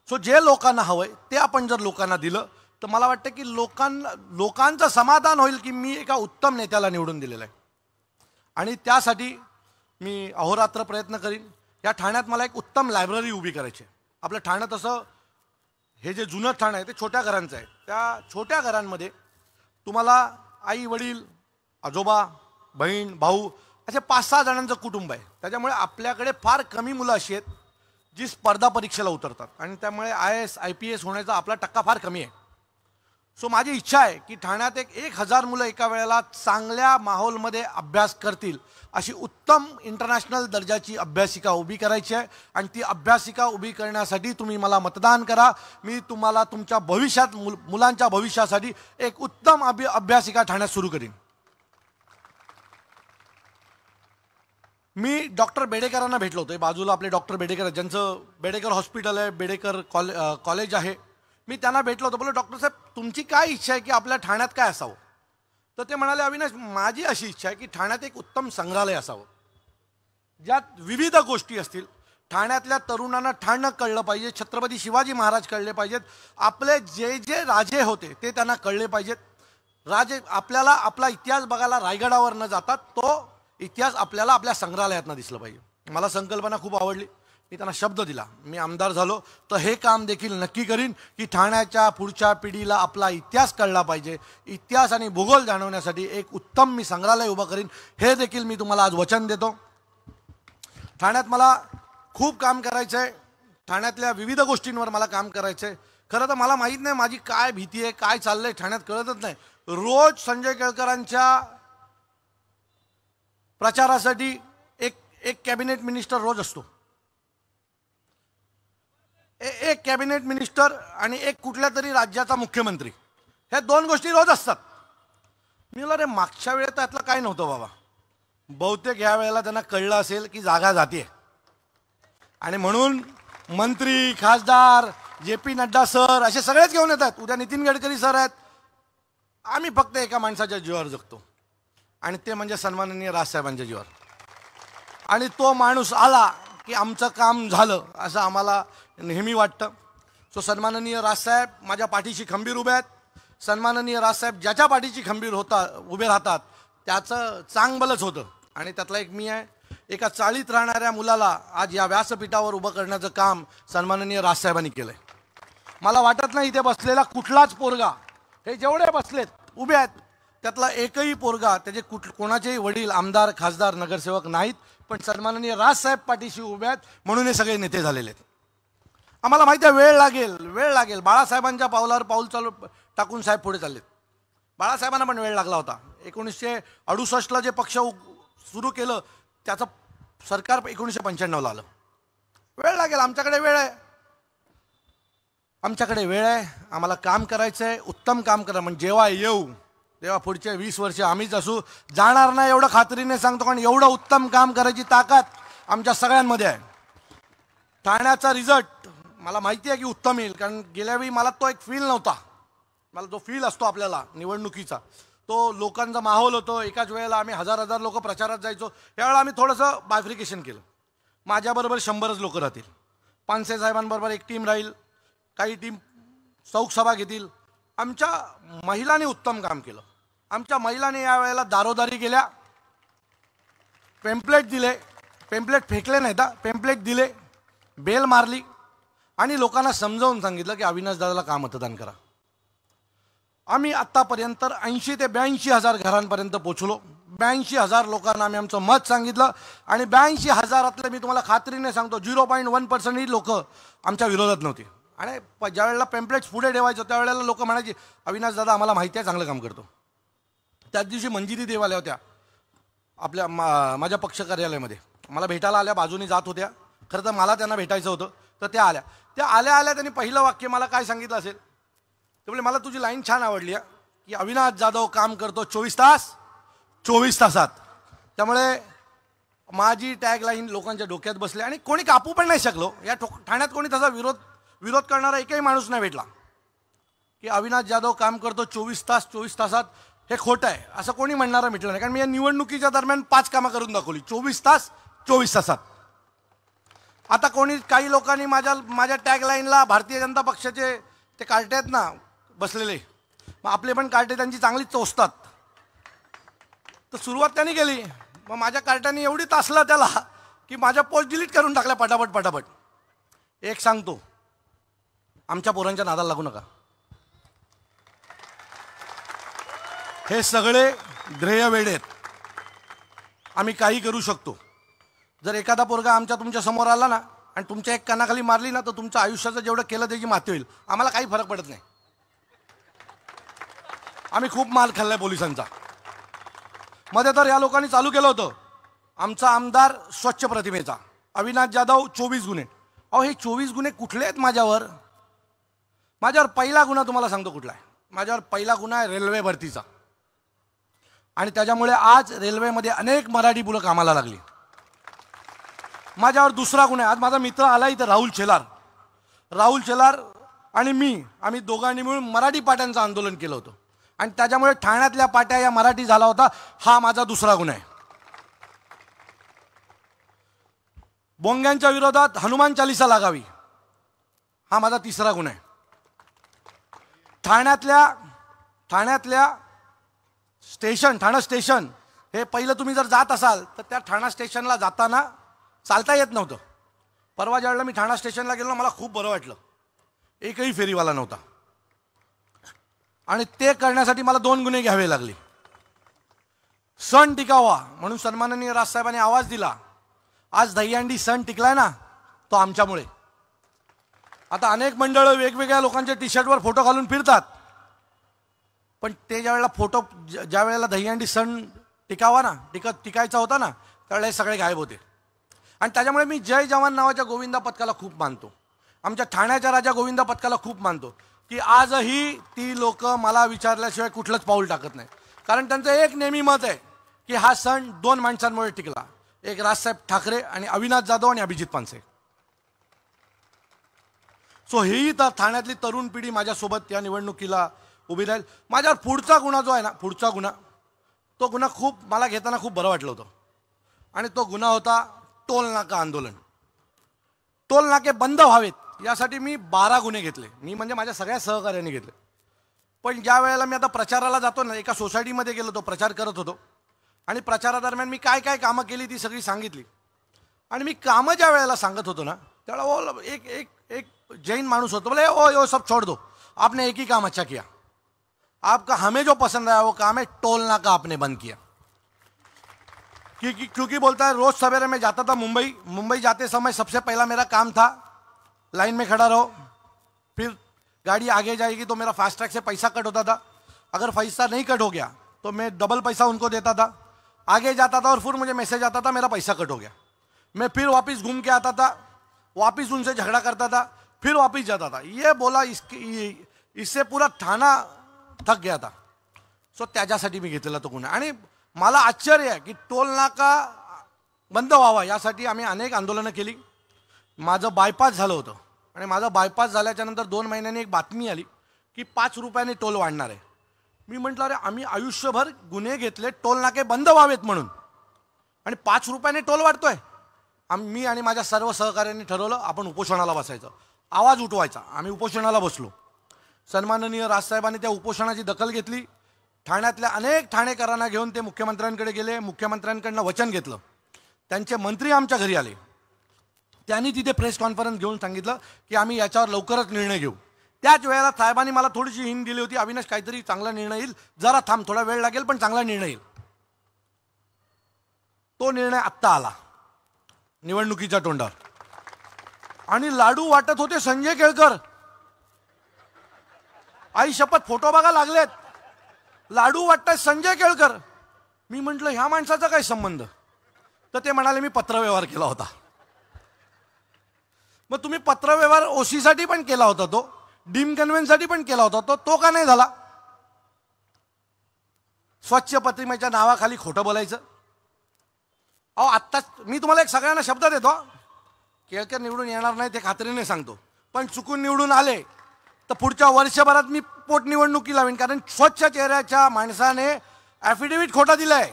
A: सो जे लोकांना हवंय ते आपण जर लोकांना दिलं तर मला वाटतं की लोकांचं समाधान होईल की मी एका उत्तम नेत्याला निवडून दिलेलं आहे. आणि त्यासाठी मी अहोरात्र प्रयत्न करीन. या ठाण्यात मला एक उत्तम लायब्ररी उभी करायची आहे. आपलं ठाणं तसं हे जे जुनं ठाणं आहे ते छोट्या घरांचं आहे. त्या छोट्या घरांमध्ये तुम्हाला आई वडील, आजोबा, बहीण, भाऊ असे 5-6 जणांचं कुटुंब आहे. त्याच्यामुळे आपल्याकडे फार कमी मुलं अशी आहेत जी स्पर्धा परीक्षेला उतरतात आणि त्यामुळे IAS IPS होण्याचा आपला टक्का फार कमी आहे. सो माझी इच्छा आहे की ठाण्यात 1000 मुलं एका वेळेला चांगल्या माहोलमध्ये अभ्यास करतील अशी उत्तम इंटरनॅशनल दर्जाची अभ्यासिका उभी करायची आहे आणि ती अभ्यासिका उभी करण्यासाठी तुम्ही मला मतदान करा। मी तुम्हाला तुमच्या भविष्यात मुलांच्या भविष्यासाठी एक उत्तम अभ्यासिका ठाण्यात सुरू करीन। मी डॉक्टर बेडेकरांना भेटलो होतो, बाजूला आपले डॉक्टर बेडेकर ज्यांचं बेडेकर हॉस्पिटल आहे, बेडेकर कॉलेज आहे, मी त्यांना भेटलो होतो। बोललो डॉक्टर साहेब तुमची काय इच्छा आहे की आपल्या ठाण्यात काय असावं? तर ते म्हणाले अविनाश माझी अशी इच्छा आहे की ठाण्यात एक उत्तम संग्रहालय असावं ज्यात विविध गोष्टी असतील। ठाण्यातल्या तरुणांना ठाणं कळलं पाहिजे, छत्रपती शिवाजी महाराज कळले पाहिजेत, आपले जे जे राजे होते ते त्यांना कळले पाहिजेत। राजे आपल्याला आपला इतिहास बघायला रायगडावर न जाता तो इतिहास आपल्याला आपल्या संग्रहालयातनं दिसलं पाहिजे। मला संकल्पना खूप आवडली, मी त्यांना शब्द दिला मी आमदार झालो तर हे काम देखील नक्की करीन की ठाण्याच्या पुढच्या पिढीला आपला इतिहास कळला पाहिजे, इतिहास आणि भूगोल जाणवण्यासाठी एक उत्तम मी संग्रहालय उभं करीन। हे देखील मी तुम्हाला आज वचन देतो। ठाण्यात मला खूप काम करायचं आहे, ठाण्यातल्या विविध गोष्टींवर मला काम करायचं आहे। खरं तर मला माहीत नाही माझी काय भीती आहे, काय चाललंय ठाण्यात कळतच नाही। रोज संजय केळकरांच्या प्रचारासाठी एक कॅबिनेट मिनिस्टर रोज असतो, एक कॅबिनेट मिनिस्टर आणि एक कुठल्या तरी राज्याचा मुख्यमंत्री, ह्या दोन गोष्टी रोज असतात। मी म्हणलं रे मागच्या वेळेत त्यातलं काय नव्हतं बाबा, बहुतेक ह्या वेळेला त्यांना कळलं असेल की जागा जाते आणि म्हणून मंत्री खासदार JP नड्डा सर असे सगळेच घेऊन येतात, उद्या नितीन गडकरी सर आहेत। आम्ही फक्त एका माणसाच्या जीवावर जगतो आणि ते म्हणजे सन्माननीय राजसाहेबांच्या जीवावर, आणि तो माणूस आला की आमचं काम झालं असं आम्हाला नेहमी वाटतं। सो सन्माननीय राजसाहेब माझ्या पाठीशी खंबीर उभे आहेत। सन्माननीय राजसाहेब ज्याच्या पाठीशी खंबीर उभे राहतात त्याचं चांगभलंच होतं आणि त्यातला एक मी आहे। एका चाळीत राहणाऱ्या मुलाला आज या व्यासपीठावर उभं करण्याचं काम सन्माननीय राजसाहेबांनी केलंय। मला वाटत नाही इथे बसलेला कुठलाच पोरगा, हे जेवढे बसलेत उभे आहेत त्यातला एकही पोरगा त्याचे कोणाचेही वडील आमदार खासदार नगरसेवक नाहीत, पण सन्माननीय राजसाहेब पाठीशी उभे आहेत म्हणून हे सगळे नेते झालेले आहेत। आम्हाला माहिती आहे वेळ लागेल। बाळासाहेबांच्या पावलावर पाऊल टाकून साहेब पुढे चाललेत। बाळासाहेबांना पण वेळ लागला होता। 1968ला जे पक्ष सुरू केलं त्याचं सरकार 1995ला आलं। वेळ लागेल, आमच्याकडे वेळ आहे, आम्हाला काम करायचं आहे, उत्तम काम करा। म्हणजे जेव्हा येऊ तेव्हा पुढचे 20 वर्ष आम्हीच असू, जाणार नाही एवढं खात्रीने सांगतो, कारण एवढं उत्तम काम करायची ताकद आमच्या सगळ्यांमध्ये आहे। ठाण्याचा रिझल्ट मला माहिती आहे की उत्तम येईल, कारण गेल्या वेळी मला तो एक फील नव्हता। मला जो फील असतो आपल्याला निवडणुकीचा तो लोकांचा माहोल होतो, एकाच वेळेला आम्ही हजार लोक प्रचारात जायचो। यावेळेला आम्ही थोडंसं बायफ्रिकेशन केलं, माझ्याबरोबर 100च लोक राहतील, पानसे साहेबांबरोबर एक टीम राहील, काही टीम चौक सभा घेतील। आमच्या महिलांनी उत्तम काम केलं, आमच्या महिलांनी यावेळेला दारोदारी गेल्या, पेम्पलेट दिले, पेम्पलेट फेकले नाहीत, पेम्पलेट दिले, बेल मारली आणि लोकांना समजावून सांगितलं की अविनाश दादाला का मतदान करा। आम्ही आत्तापर्यंत 80 ते 82 हजार घरांपर्यंत पोचलो, 82 हजार लोकांना आम्ही आमचं मत सांगितलं आणि 82 हजारातले मी तुम्हाला खात्रीने सांगतो 0.1% ही लोक आमच्या विरोधात नव्हती। आणि ज्या वेळेला पेम्पलेट्स पुढे ठेवायचं त्यावेळेला लोक म्हणायचे अविनाश दादा आम्हाला माहिती आहे चांगलं काम करतो। त्याच दिवशी मंजिरी देव आल्या होत्या आपल्या माझ्या पक्ष कार्यालयामध्ये, मला भेटायला आल्या, बाजूने जात होत्या, खरं तर मला त्यांना भेटायचं होतं, तर त्या आल्या त्यांनी पहिलं वाक्य मला काय सांगितलं असेल, ते बोलले मला तुझी लाईन छान आवडली आहे की अविनाश जाधव काम करतो 24 तास 24 तासात। त्यामुळे माझी टॅगलाईन लोकांच्या डोक्यात बसली आणि कोणी कापू पण नाही शकलो। या ठाण्यात कोणी तसा विरोध करणारा एकही माणूस नाही भेटला की अविनाश जाधव काम करतो 24 तासात, हे खोटं आहे असं कोणी म्हणणारं मिटलं नाही। कारण मी या निवडणुकीच्या दरम्यान 5 कामं करून दाखवली 24 तास 24 तासात। आता काही लोकांनी माझ्या टॅगलाईनला भारतीय जनता पक्षाचे ते कार्टे आहेत ना बसलेले, मग आपले पण कार्टे त्यांची चांगलीच चोचतात, तर सुरुवात त्यांनी केली। मग माझ्या कार्ट्याने एवढी तासला त्याला की माझ्या पोस्ट डिलीट करून टाकल्या पटापट। एक सांगतो, आमच्या पोरांच्या नादाला लागू नका। हे सगळे ध्येय वेडे आहेत, आम्ही काही करू शकतो। जर एखादा पोरगा तुमच्या समोर आला ना आणि तुमच्या एक कानाखाली मारली ना तर तुमच्या आयुष्याचं जेवढं केलं त्याची माती होईल, आम्हाला काही फरक पडत नाही। आम्ही खूप माल खाल्लाय पोलिसांचा. मध्ये तर या लोकांनी चालू केलं होतं, आमचा आमदार स्वच्छ प्रतिमेचा अविनाश जाधव 24 गुन्हे. अहो हे 24 गुन्हे कुठले आहेत माझ्यावर? माझ्यावर पहिला गुन्हा तुम्हाला सांगतो कुठला आहे. माझ्यावर पहिला गुन्हा आहे रेल्वे भरतीचा, आणि त्याच्यामुळे आज रेल्वेमध्ये अनेक मराठी मुलं कामाला लागली. माझ्यावर दुसरा गुन्हा आहे. आज माझा मित्र आला इथं, राहुल शेलार आणि आम्ही दोघांनी मिळून मराठी पाट्यांचं आंदोलन केलं होतं, आणि त्याच्यामुळे ठाण्यातल्या पाट्या या मराठी झाला होता. हा माझा दुसरा गुन्हा आहे. बोंग्यांच्या विरोधात हनुमान चालीसा लागावी, हा माझा तिसरा गुन्हा आहे. ठाण्यातल्या ठाणा स्टेशन हे पहिलं तुम्ही जर जात असाल तर त्या ठाणा स्टेशनला जाताना चालता येत नव्हतं. परवा ज्यावेळेला मी ठाणा स्टेशनला गेलो ना, मला खूप बरं वाटलं. एकही फेरीवाला नव्हता, आणि ते करण्यासाठी मला 2 गुन्हे घ्यावे लागले. सण टिकावा म्हणून सन्माननीय राजसाहेबांनी आवाज दिला. आज दहीहंडी सण टिकलाय ना, तो आमच्यामुळे. आता अनेक मंडळं वेगवेगळ्या लोकांच्या टी शर्टवर फोटो घालून फिरतात, पण ते ज्या वेळेला दहीहंडी सण टिकायचा होता ना, त्यावेळेला सगळे गायब होते. आणि त्याच्यामुळे मी जय जवान नावाच्या गोविंदा पथकाला खूप मानतो. आमच्या ठाण्याच्या राजा गोविंदा पथकाला खूप मानतो, की आजही ती लोक मला विचारल्याशिवाय कुठलंच पाऊल टाकत नाही. कारण त्यांचं एक नेहमी मत आहे की हा सण 2 माणसांमुळे टिकला, एक राजसाहेब ठाकरे आणि अविनाश जाधव आणि अभिजित पानसे. सो हेही तर ठाण्यातली तरुण पिढी माझ्यासोबत या निवडणुकीला उभी राहील. माझ्यावर पुढचा गुन्हा जो आहे ना, तो गुन्हा खूप मला घेताना खूप बरं वाटलं होतं, आणि तो गुन्हा होता टोल नाका आंदोलन. टोल नाके बंद व्हावेत यासाठी मी 12 गुन्हे घेतले. मी म्हणजे माझ्या सगळ्या सहकार्याने घेतले. पण ज्या वेळेला मी आता प्रचाराला जातो ना, एका सोसायटीमध्ये गेलो होतो, प्रचार करत होतो, आणि प्रचारादरम्यान मी काय काय कामं केली ती सगळी सांगितली. आणि मी कामं ज्या वेळेला सांगत होतो ना, त्यावेळेला वो एक जैन माणूस होतो, बोले ओ सब छोड़ दो, आपने एक ही काम अच्छा किया, आपका हमें जो पसंद आया वो काम है टोल नाका आपने बंद किया. क्योंकि बोलता है रोज सवेरे मैं जाता था मुंबई जाते समय सबसे पहला मेरा काम था लाइन में खड़ा रहो, फिर गाड़ी आगे जाएगी तो मेरा फास्ट ट्रैक से पैसा कट होता था. अगर पैसा नहीं कट हो गया तो मैं डबल पैसा उनको देता था. आगे जाता था और फिर मुझे मैसेज आता था मेरा पैसा कट हो गया. मैं फिर वापस घूम के आता था, वापस उनसे झगड़ा करता था, फिर वापस जाता था. ये बोला इससे पूरा ठाणा थक गया था. सो त्याच्यासाठी मी घेतलेला तो गुन्हा. आणि मला आश्चर्य आहे की टोल नाका बंद व्हावा यासाठी आम्ही अनेक आंदोलनं केली. माझं बायपास झालं होतं, आणि माझं बायपास झाल्याच्या नंतर 2 महिन्यांनी एक बातमी आली की 5 रुपयाने टोल वाढणार आहे. मी म्हटलं अरे आम्ही आयुष्यभर गुन्हे घेतले टोल नाके बंद व्हावेत म्हणून, आणि 5 रुपयाने टोल वाढतोय. मी आणि माझ्या सर्व सहकाऱ्यांनी ठरवलं आपण उपोषणाला बसायचं, आवाज उठवायचा. आम्ही उपोषणाला बसलो. सन्माननीय राजसाहेबांनी त्या उपोषणाची दखल घेतली. ठाण्यातल्या अनेक ठाणेकरांना घेऊन ते मुख्यमंत्र्यांकडे गेले, मुख्यमंत्र्यांकडनं वचन घेतलं. त्यांचे मंत्री आमच्या घरी आले, त्यांनी तिथे प्रेस कॉन्फरन्स घेऊन सांगितलं की आम्ही याच्यावर लवकरच निर्णय घेऊ. त्याच वेळेला साहेबांनी मला थोडीशी हिंट दिली होती, अविनाश काहीतरी चांगला निर्णय येईल, जरा थांब, थोडा वेळ लागेल पण चांगला निर्णय येईल. तो निर्णय आत्ता आला निवडणुकीच्या तोंडावर. आणि लाडू वाटत होते संजय केळकर. आई शपथ, फोटो बघा लागलेत, लाडू वाटतात संजय केळकर. मी म्हटलं ह्या माणसाचा काय संबंध? तर ते म्हणाले मी पत्रव्यवहार केला होता. मग तुम्ही पत्रव्यवहार ओसीसाठी पण केला होता, तो डीम कन्व्हेन्ससाठी पण केला होता, तो का नाही झाला? स्वच्छ प्रतिमेच्या नावाखाली खोटं बोलायचं. अहो आत्ताच मी तुम्हाला एक सगळ्यांना शब्द देतो, केळकर निवडून येणार नाही ते खात्रीने सांगतो, पण चुकून निवडून आले तर पुढच्या वर्षभरात मी पोटनिवडणुकी लावेन. कारण स्वच्छ चेहऱ्याच्या माणसाने ॲफिडेव्हिट खोटं दिलंय,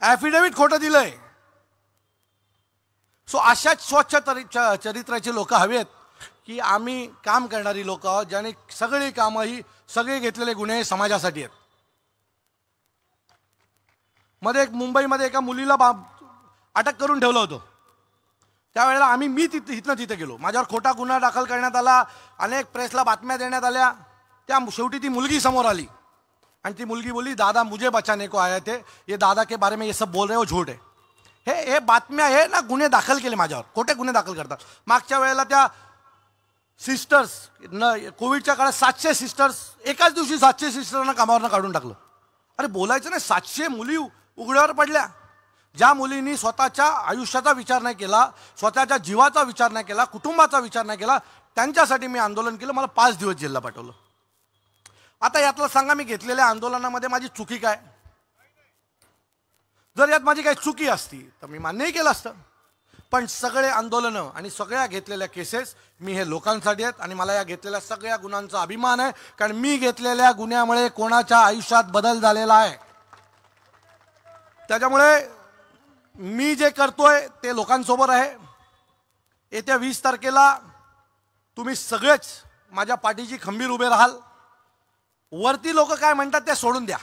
A: ॲफिडेव्हिट खोटं दिलंय. सो अशाच स्वच्छ चरित्राचे लोक हवेत की आम्ही काम करणारी लोक आहोत, ज्याने सगळी कामं ही सगळे घेतलेले गुन्हे समाजासाठी आहेत. मध्ये एक मुंबईमध्ये एका मुलीला अटक करून ठेवलं होतं. त्यावेळेला मी इथनं तिथे गेलो, माझ्यावर खोटा गुन्हा दाखल करण्यात आला, अनेक प्रेसला बातम्या देण्यात आल्या. शेवटी ती मुलगी समोर आली आणि ती मुलगी बोली दादा मुझे बचाने को आए थे, ये दादा के बारे में ये सब बोल रहे हो झूठ है. हे बातम्या हे ना गुन्हे दाखल केले माझ्यावर, खोटे गुन्हे दाखल करतात. मागच्या वेळेला त्या सिस्टर्स कोविडच्या काळात 700 सिस्टर्स एकाच दिवशी 700 सिस्टरना कामावरनं काढून टाकलं. अरे बोलायचं नाही, 700 मुली उघड्यावर पडल्या. ज्या मुलींनी स्वतःच्या आयुष्याचा विचार नाही केला, स्वतःच्या जीवाचा विचार नाही केला, कुटुंबाचा विचार नाही केला, त्यांच्यासाठी मी आंदोलन केलं. मला 5 दिवस जेलला पाठवलं. आता यातलं सांगा, मी घेतलेल्या आंदोलनामध्ये माझी चुकी काय? जर यात माझी काही चुकी असती तर मी मान्यही केलं असतं. पण सगळे आंदोलनं आणि सगळ्या घेतलेल्या केसेस मी हे लोकांसाठी आहेत आणि मला या घेतलेल्या सगळ्या गुन्ह्यांचा अभिमान आहे. कारण मी घेतलेल्या गुन्ह्यामुळे कोणाच्या आयुष्यात बदल झालेला आहे. त्याच्यामुळे मी जे करतोय ते लोकांसोबत आहे. येत्या 20 तारखेला तुम्ही सगळेच माझ्या पाठीशी खंबीर उभे राहाल. वरती लोक काय म्हणतात ते सोडून द्या.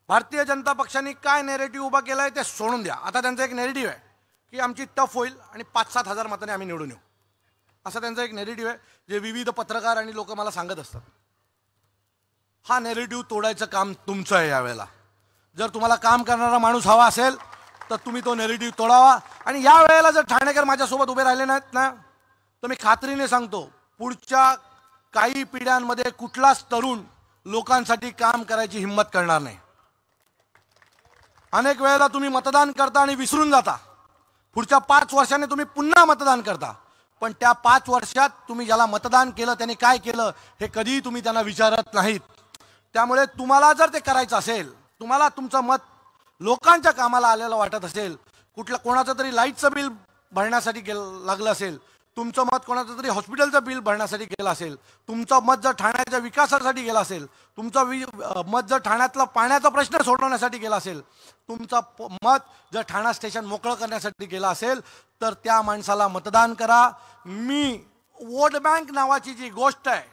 A: भारतीय जनता पक्षाने काय नेरेटिव्ह उभा केलाय ते सोडून द्या. आता त्यांचा एक नेरेटिव्ह आहे की आमची टफ होईल आणि 5-7 हजार मतांनी आम्ही निवडून येऊ, असा त्यांचा एक नेरेटिव्ह आहे, जे विविध पत्रकार आणि लोक मला सांगत असतात. हा नेरेटिव्ह तोडायचं काम तुमचं आहे यावेळेला. जर तुम्हाला काम करणारा माणूस हवा असेल तर तुम्ही तो नेरेटिव्ह तोडावा. आणि या वेळेला जर ठाणेकर माझ्यासोबत उभे राहिले नाहीत ना, तर मी खात्रीने सांगतो पुढच्या काही पिढ्यांमध्ये कुठलाच तरुण लोकांसाठी काम करायची हिंमत करणार नाही. अनेक वेळेला तुम्ही मतदान करता आणि विसरून जाता. पुढच्या 5 वर्षांनी तुम्ही पुन्हा मतदान करता, पण त्या 5 वर्षात तुम्ही ज्याला मतदान केलं त्यांनी काय केलं हे कधीही तुम्ही त्यांना विचारत नाहीत. त्यामुळे तुम्हाला जर ते करायचं असेल, तुम्हाला तुमचं मत लोकांच्या कामाला आलेलं वाटत असेल, कोणाचं तरी लाईटचं बिल भरण्यासाठी लागलं असेल, तुमचं मत कोणाचं तरी हॉस्पिटलचं बिल भरण्यासाठी गेलं असेल, तुमचं मत जर ठाण्याच्या विकासासाठी गेलं असेल, तुमचं मत जर ठाण्यातला पाण्याचा प्रश्न सोडवण्यासाठी गेला असेल, तुमचं मत जर ठाणा स्टेशन मोकळं करण्यासाठी गेलं असेल, तर त्या माणसाला मतदान करा. मी वोट बँक नावाची जी गोष्ट आहे,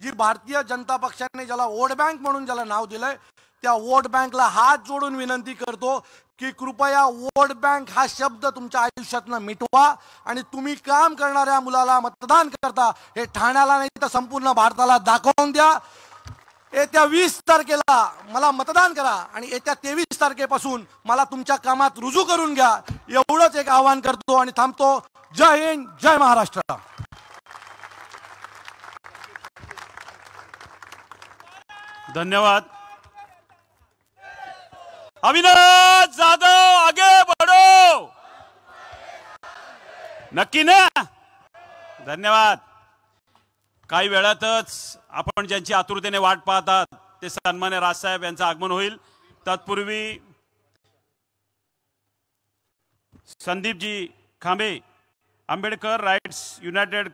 A: जी भारतीय जनता पक्षाने ज्याला वोट बँक म्हणून ज्याला नाव दिलंय, त्या वोट बँकला हात जोडून विनंती करतो की कृपया वोट बँक हा शब्द तुमच्या आयुष्यातनं मिटवा आणि तुम्ही काम करणाऱ्या मुलाला मतदान करता हे ठाण्याला नाही तर संपूर्ण भारताला दाखवून द्या. येत्या 20 तारखेला मला मतदान करा आणि येत्या 23 तारखेपासून मला तुमच्या कामात रुजू करून घ्या. एवढंच एक आवाहन करतो आणि थांबतो. जय हिंद, जय महाराष्ट्र.
B: धन्यवाद. अविनाश जाधव आगे बढ़ो. नक्की ना. धन्यवाद. काही वेळातच आपण ज्यांची आतुरतेने वाट पाहतात ते सन्मान्य राजसाहेब यांचं आगमन होईल. तत्पूर्वी संदीपजी खांबे आंबेडकर राइट्स युनायटेड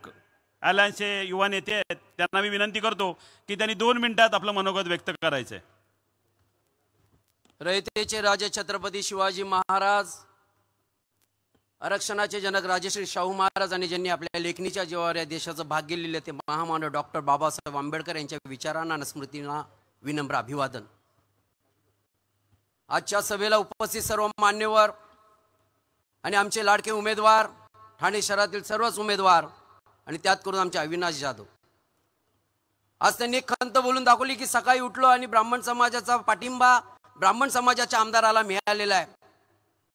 B: अलायन्सचे युवा नेते आहेत, त्यांना मी विनंती करतो की त्यांनी 2 मिनिटात आपलं मनोगत व्यक्त करायचंय.
C: रयतेचे राजे छत्रपती शिवाजी महाराज, आरक्षणाचे जनक राजश्री शाहू महाराज आणि ज्यांनी आपल्या लेखणीच्या जीवावर या देशाचं भाग्य लिहिले ते महामानव डॉक्टर बाबासाहेब आंबेडकर यांच्या विचारांना आणि स्मृतींना विनम्र अभिवादन. आजच्या सभेला उपस्थित सर्व मान्यवर आणि आमचे लाडके उमेदवार, ठाणे शहरातील सर्वच उमेदवार आणि त्यात करून आमचे अविनाश जाधव. आज त्यांनी एक खंत बोलून दाखवली की सकाळी उठलो आणि ब्राह्मण समाजाचा पाठिंबा ब्राह्मण समाजाच्या आमदाराला मिळालेला आहे.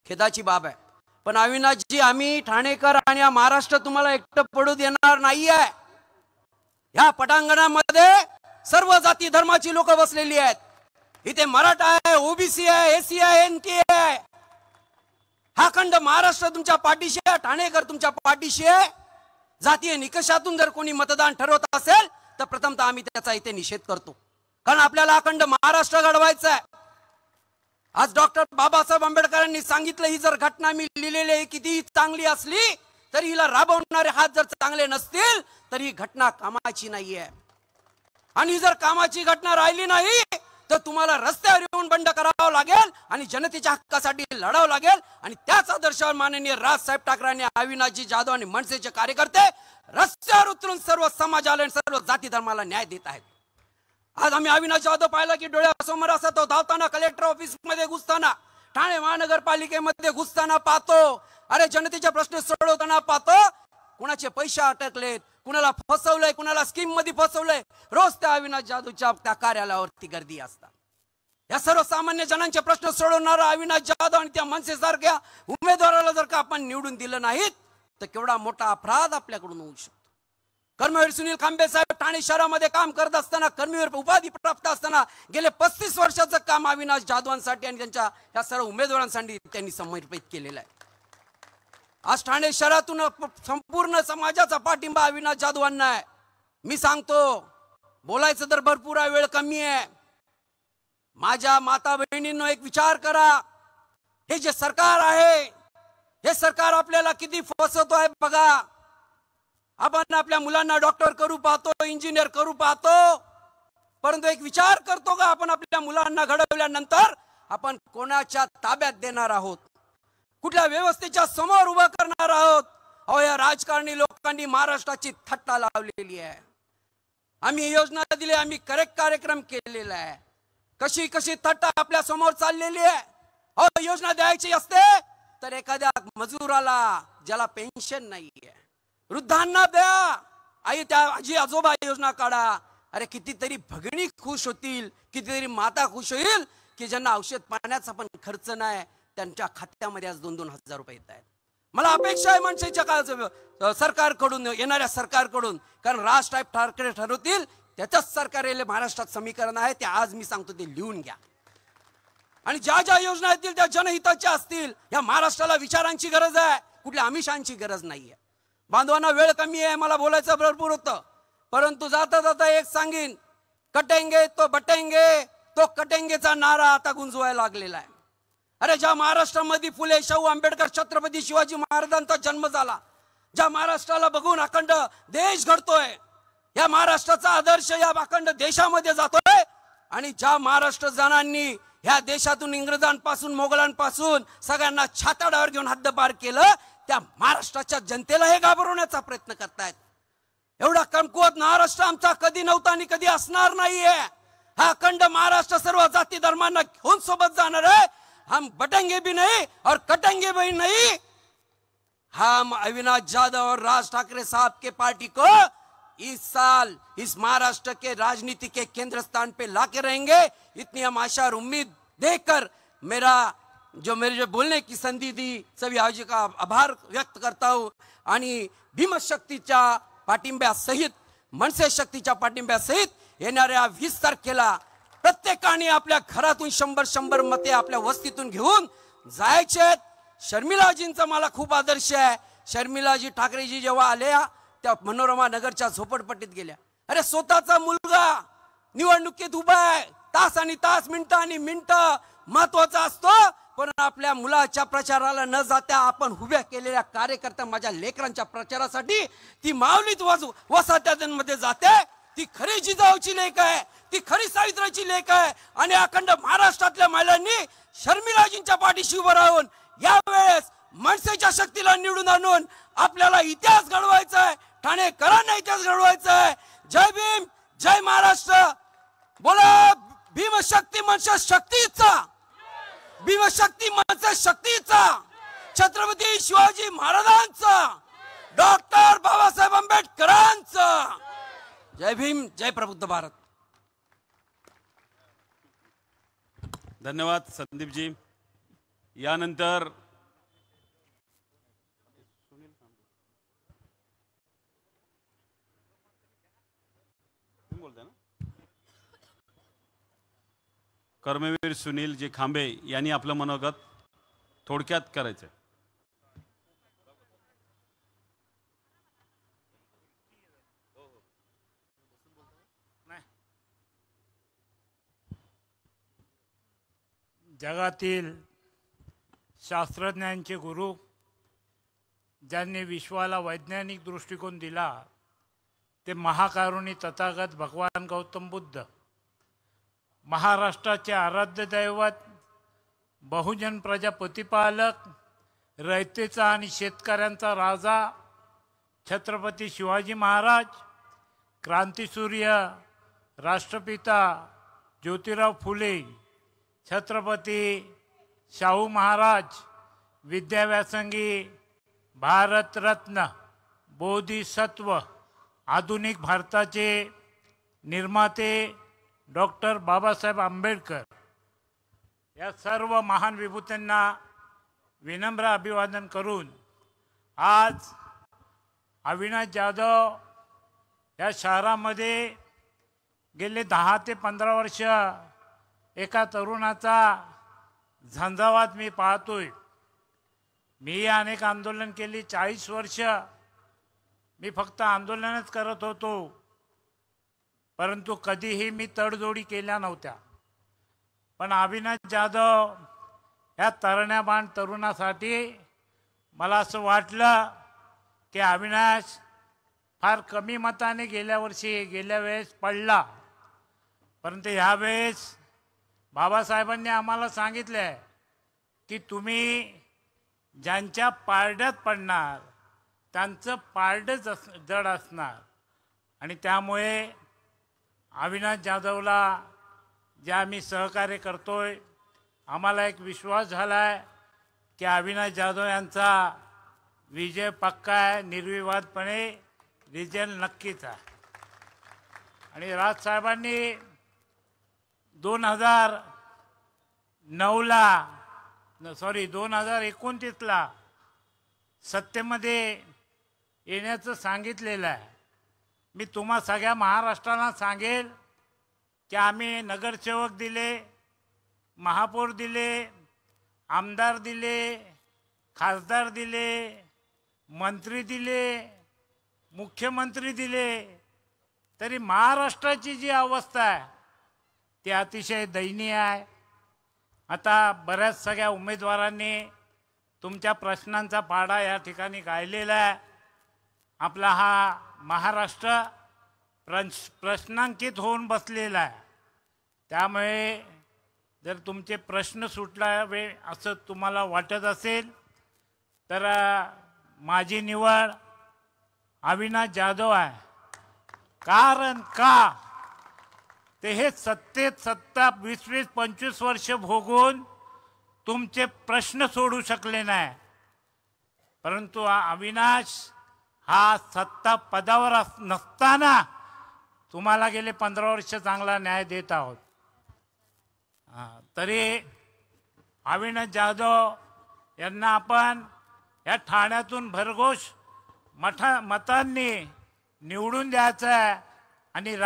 C: खेदाची बाब आहे. पण अविनाशजी, आम्ही ठाणेकर आणि महाराष्ट्र तुम्हाला एकटं पडू देणार नाहीये. ह्या पटांगणामध्ये सर्व जाती धर्माची लोक बसलेली आहेत. इथे मराठा आहे, ओबीसी आहे, एसी आहे, एनटी आहे. हा खंड महाराष्ट्र तुमच्या पाठीशी आहे, ठाणेकर तुमच्या पाठीशी आहे. जातीय निकषातून जर कोणी मतदान ठरवत असेल तर प्रथमतः आम्ही त्याचा इथे निषेध करतो. कारण आपल्याला अखंड महाराष्ट्र घडवायचा आहे. आज डॉक्टर बाबासाहेब आंबेडकरांनी सांगितलं, ही जर घटना मी लिहिलेली आहे किती चांगली असली तरी हिला राबवणारे हात जर चांगले नसतील तर ही घटना कामाची नाहीये. आणि जर कामाची घटना राहिली नाही तर तुम्हाला रस्त्यावर येऊन बंड करावं लागेल आणि जनतेच्या हक्कासाठी लढावं लागेल. आणि त्याच आदर्शावर माननीय राजसाहेब ठाकरे, अविनाशजी जाधव आणि मनसेचे कार्यकर्ते रस्त्यावर उतरून सर्व समाजाला आणि सर्व जाती धर्माला न्याय देत आहेत. आज आम्ही अविनाश जाधव पाहिला की डोळ्यासमोर असा तो धावताना कलेक्टर ऑफिस मध्ये घुसताना, ठाणे महानगरपालिकेमध्ये घुसताना पाहतो. अरे जनतेचे प्रश्न सोडवताना पाहतो. कुणाचे पैसे अटकलेत, कुणाला फसवलंय, कुणाला स्कीम मध्ये फसवलंय. रोज त्या अविनाश जाधवच्या त्या कार्यालयावरती गर्दी असतात. या सर्वसामान्य जणांचे प्रश्न सोडवणारा अविनाश जाधव आणि त्या मनसेसारख्या उमेदवाराला जर का आपण निवडून दिलं नाहीत तर केवढा मोठा अपराध आपल्याकडून होऊ शकतो. कर्मवीर सुनील खांबे साहेब ठाणे शहरामध्ये काम करत असताना, कर्मवीर उपाधी प्राप्त असताना गेले 35 वर्षाचं काम अविनाश जाधवांसाठी आणि त्यांच्या या सर्व उमेदवारांसाठी त्यांनी समर्पित केलेलं आहे. आज ठाणे शहरातून संपूर्ण समाजाचा पाठिंबा अविनाश जाधवांना आहे. मी सांगतो, बोलायचं तर भरपूर आहे, वेळ कमी आहे. माझ्या माता बहिणींनो, एक विचार करा, हे जे सरकार आहे, हे सरकार आपल्याला किती फसवतो आहे बघा. आपण आपल्या मुलांना डॉक्टर करू पाहतो, इंजिनियर करू पाहतो, परंतु एक विचार करतो का आपण आपल्या मुलांना घडवल्यानंतर आपण कोणाच्या ताब्यात देणार आहोत, कुठल्या व्यवस्थेच्या समोर उभं करणार आहोत. अहो, या राजकारणी लोकांनी महाराष्ट्राची थट्टा लावलेली आहे. आम्ही योजना दिली, आम्ही करेक्ट कार्यक्रम केलेला आहे, कशी कशी थट्टा आपल्या समोर चाललेली आहे. अहो, योजना द्यायची असते तर एखाद्या मजुराला ज्याला पेन्शन नाहीये, वृद्धांना द्या, आजी आजोबा योजना काढा. अरे कितीतरी भगिनी खुश होतील, कितीतरी माता खुश होईल की ज्यांना औषध पाण्याचा पण खर्च नाही, त्यांच्या खात्यामध्ये आज 2-2 हजार रुपये येत आहेत. मला अपेक्षा आहे मनसेच्या काळाचं सरकारकडून, येणाऱ्या सरकारकडून, कारण राज टाईप ठाकरे ठरवतील त्याच्याच सरकार येईल. महाराष्ट्रात समीकरण आहे ते आज मी सांगतो, ते लिहून घ्या. आणि ज्या ज्या योजना येतील त्या जनहिताच्या असतील. या महाराष्ट्राला विचारांची गरज आहे, कुठल्या आमिषांची गरज नाहीये. बांधवांना वेळ कमी आहे, मला बोलायचं भरपूर होतं, परंतु जाता जाता एक सांगीन, कटेंगे तो बटेंगे, तो कटेंगेचा नारा आता गुंजवायला लागलेला आहे. अरे ज्या महाराष्ट्रामध्ये फुले, शाहू, आंबेडकर, छत्रपती शिवाजी महाराजांचा जन्म झाला, ज्या महाराष्ट्राला बघून अखंड देश घडतोय, या महाराष्ट्राचा आदर्श या अखंड देशामध्ये जातोय, आणि ज्या महाराष्ट्र जनांनी ह्या देशातून इंग्रजांपासून, मोगलांपासून सगळ्यांना छाताडावर घेऊन हद्दपार केलं, त्या महाराष्ट्राच्या जनतेला हे घाबरवण्याचा प्रयत्न करतायत. एवढा कमकुवत महाराष्ट्र आमचा कधी नव्हता आणि कधी असणार नाहीये. हा अखंड महाराष्ट्र सर्व जाती धर्मांना घेऊन सोबत जाणार है. हम बटेंगे भी नहीं और कटेंगे भी नहीं. हम अविनाश जाधव और राज ठाकरे साहब के पार्टी को इस साल इस महाराष्ट्र के राजनीति के केंद्र स्थान पे लाके रहेंगे. इतनी हम आशा और उम्मीद देकर मेरे जो बोलने की संधि दी सभी आयोजक का आभार व्यक्त करता हूं. आणि भीमशक्तीच्या पाठिंब्यासहित, मनसे शक्तीच्या पाठिंब्यासहित येणाऱ्या 20 तारखेला प्रत्येकाने आपल्या घरातून 100 मते आपल्या वस्तीतून घेऊन जायचे. शर्मिलाजींचा मला खूप आदर्श आहे. शर्मिलाजी ठाकरेजी जेव्हा आल्या त्या मनोरमा नगरच्या झोपडपट्टीत गेल्या. अरे स्वतःचा मुलगा निवडणुकीत उभा आहे, तास आणि तास, मिनिटं आणि मिनिटं महत्वाचा असतो, पण आपल्या मुलाच्या प्रचाराला न जाता आपण उभ्या केलेल्या कार्यकर्त्या, माझ्या लेकरांच्या प्रचारासाठी ती माऊलीत वसाहतीमध्ये जाते. ती खरी जिजाऊची लेक आहे, ती खरी सावित्रीची लेक आहे. आणि अखंड महाराष्ट्रातल्या महिलांनी शर्मिलाजींच्या पाठीशी उभं राहून यावेळेस मनसेच्या शक्तीला निवडून आणून आपल्याला इतिहास घडवायचा आहे, ठाणेकरांना इतिहास घडवायचा आहे. जय भीम, जय महाराष्ट्र. बोला भीमशक्ती मनसे शक्तीचा, भीमशक्ती मनसे शक्तीचा, छत्रपती शिवाजी महाराजांचा, डॉक्टर बाबासाहेब आंबेडकरांचा. जय भीम, जय प्रबुद्ध भारत.
B: धन्यवाद संदीपजी. यानंतर कर्मवीर सुनीलजी खांबे यांनी आपलं मनोगत थोडक्यात करायचं.
D: जगातील शास्त्रज्ञांचे गुरु, ज्यांनी विश्वाला वैज्ञानिक दृष्टिकोन दिला, ते महाकारुणी तथागत भगवान गौतम बुद्ध. महाराष्ट्राचे आराध्य दैवत, बहुजन प्रजा प्रतिपालक, रयतेचा आणि शेतकऱ्यांचा राजा छत्रपती शिवाजी महाराज, क्रांतिसूर्य राष्ट्रपिता ज्योतिराव फुले, छत्रपती शाहू महाराज, विद्याव्यासंगी, भारतरत्न, बोधिसत्व, आधुनिक भारताचे निर्माते डॉक्टर बाबासाहेब आंबेडकर, या सर्व महान विभूतींना विनम्र अभिवादन करून आज अविनाश जाधव या शहरामध्ये गेले 10 ते 15 वर्ष एका तरुणाचा झंझावात मी पाहतोय. मी अनेक आंदोलन केली. 40 वर्ष मी फक्त आंदोलनच करत होतो, परंतु कधीही मी तडजोडी केल्या नव्हत्या. पण अविनाश जाधव या तरण्याबाण तरुणासाठी मला असं वाटलं की अविनाश फार कमी मताने गेल्या वेळेस पडला, परंतु ह्यावेळेस बाबासाहेबांनी आम्हाला सांगितलं की तुम्ही ज्यांच्या पारड्यात पडणार त्यांचं पारडं जड असणार. आणि त्यामुळे अविनाश जाधवला जे आम्ही सहकार्य करतोय, आम्हाला एक विश्वास झाला आहे की अविनाश जाधव यांचा विजय पक्का आहे, निर्विवादपणे रिजल्ट नक्कीच आहे. आणि राजसाहेबांनी 2029ला सत्तेमध्ये येण्याचं सांगितलेलं आहे. मी तुम्हा सगळ्या महाराष्ट्राला सांगेल की आम्ही नगरसेवक दिले, महापौर दिले, आमदार दिले, खासदार दिले, मंत्री दिले, मुख्यमंत्री दिले, तरी महाराष्ट्राची जी अवस्था आहे ती अतिशय दयनीय आहे. आता बऱ्याच सगळ्या उमेदवारांनी तुमच्या प्रश्नांचा पाढा या ठिकाणी गायलेला आहे. आपला हा महाराष्ट्र प्रश्नांकित होऊन बसलेला आहे. त्यामुळे जर तुमचे प्रश्न सुटावे असं तुम्हाला वाटत असेल तर माझी निवड अविनाश जाधव आहे. कारण का ते हे सत्तेत 20-25 वर्ष भोगून तुमचे प्रश्न सोडू शकले नाही, परंतु अविनाश हा सत्ता पदावर नसताना तुम्हाला गेले 15 वर्ष चांगला न्याय देत आहोत. तरी अविनाश जाधव यांना आपण या ठाण्यातून भरघोष मतांनी निवडून द्यायचं आहे आणि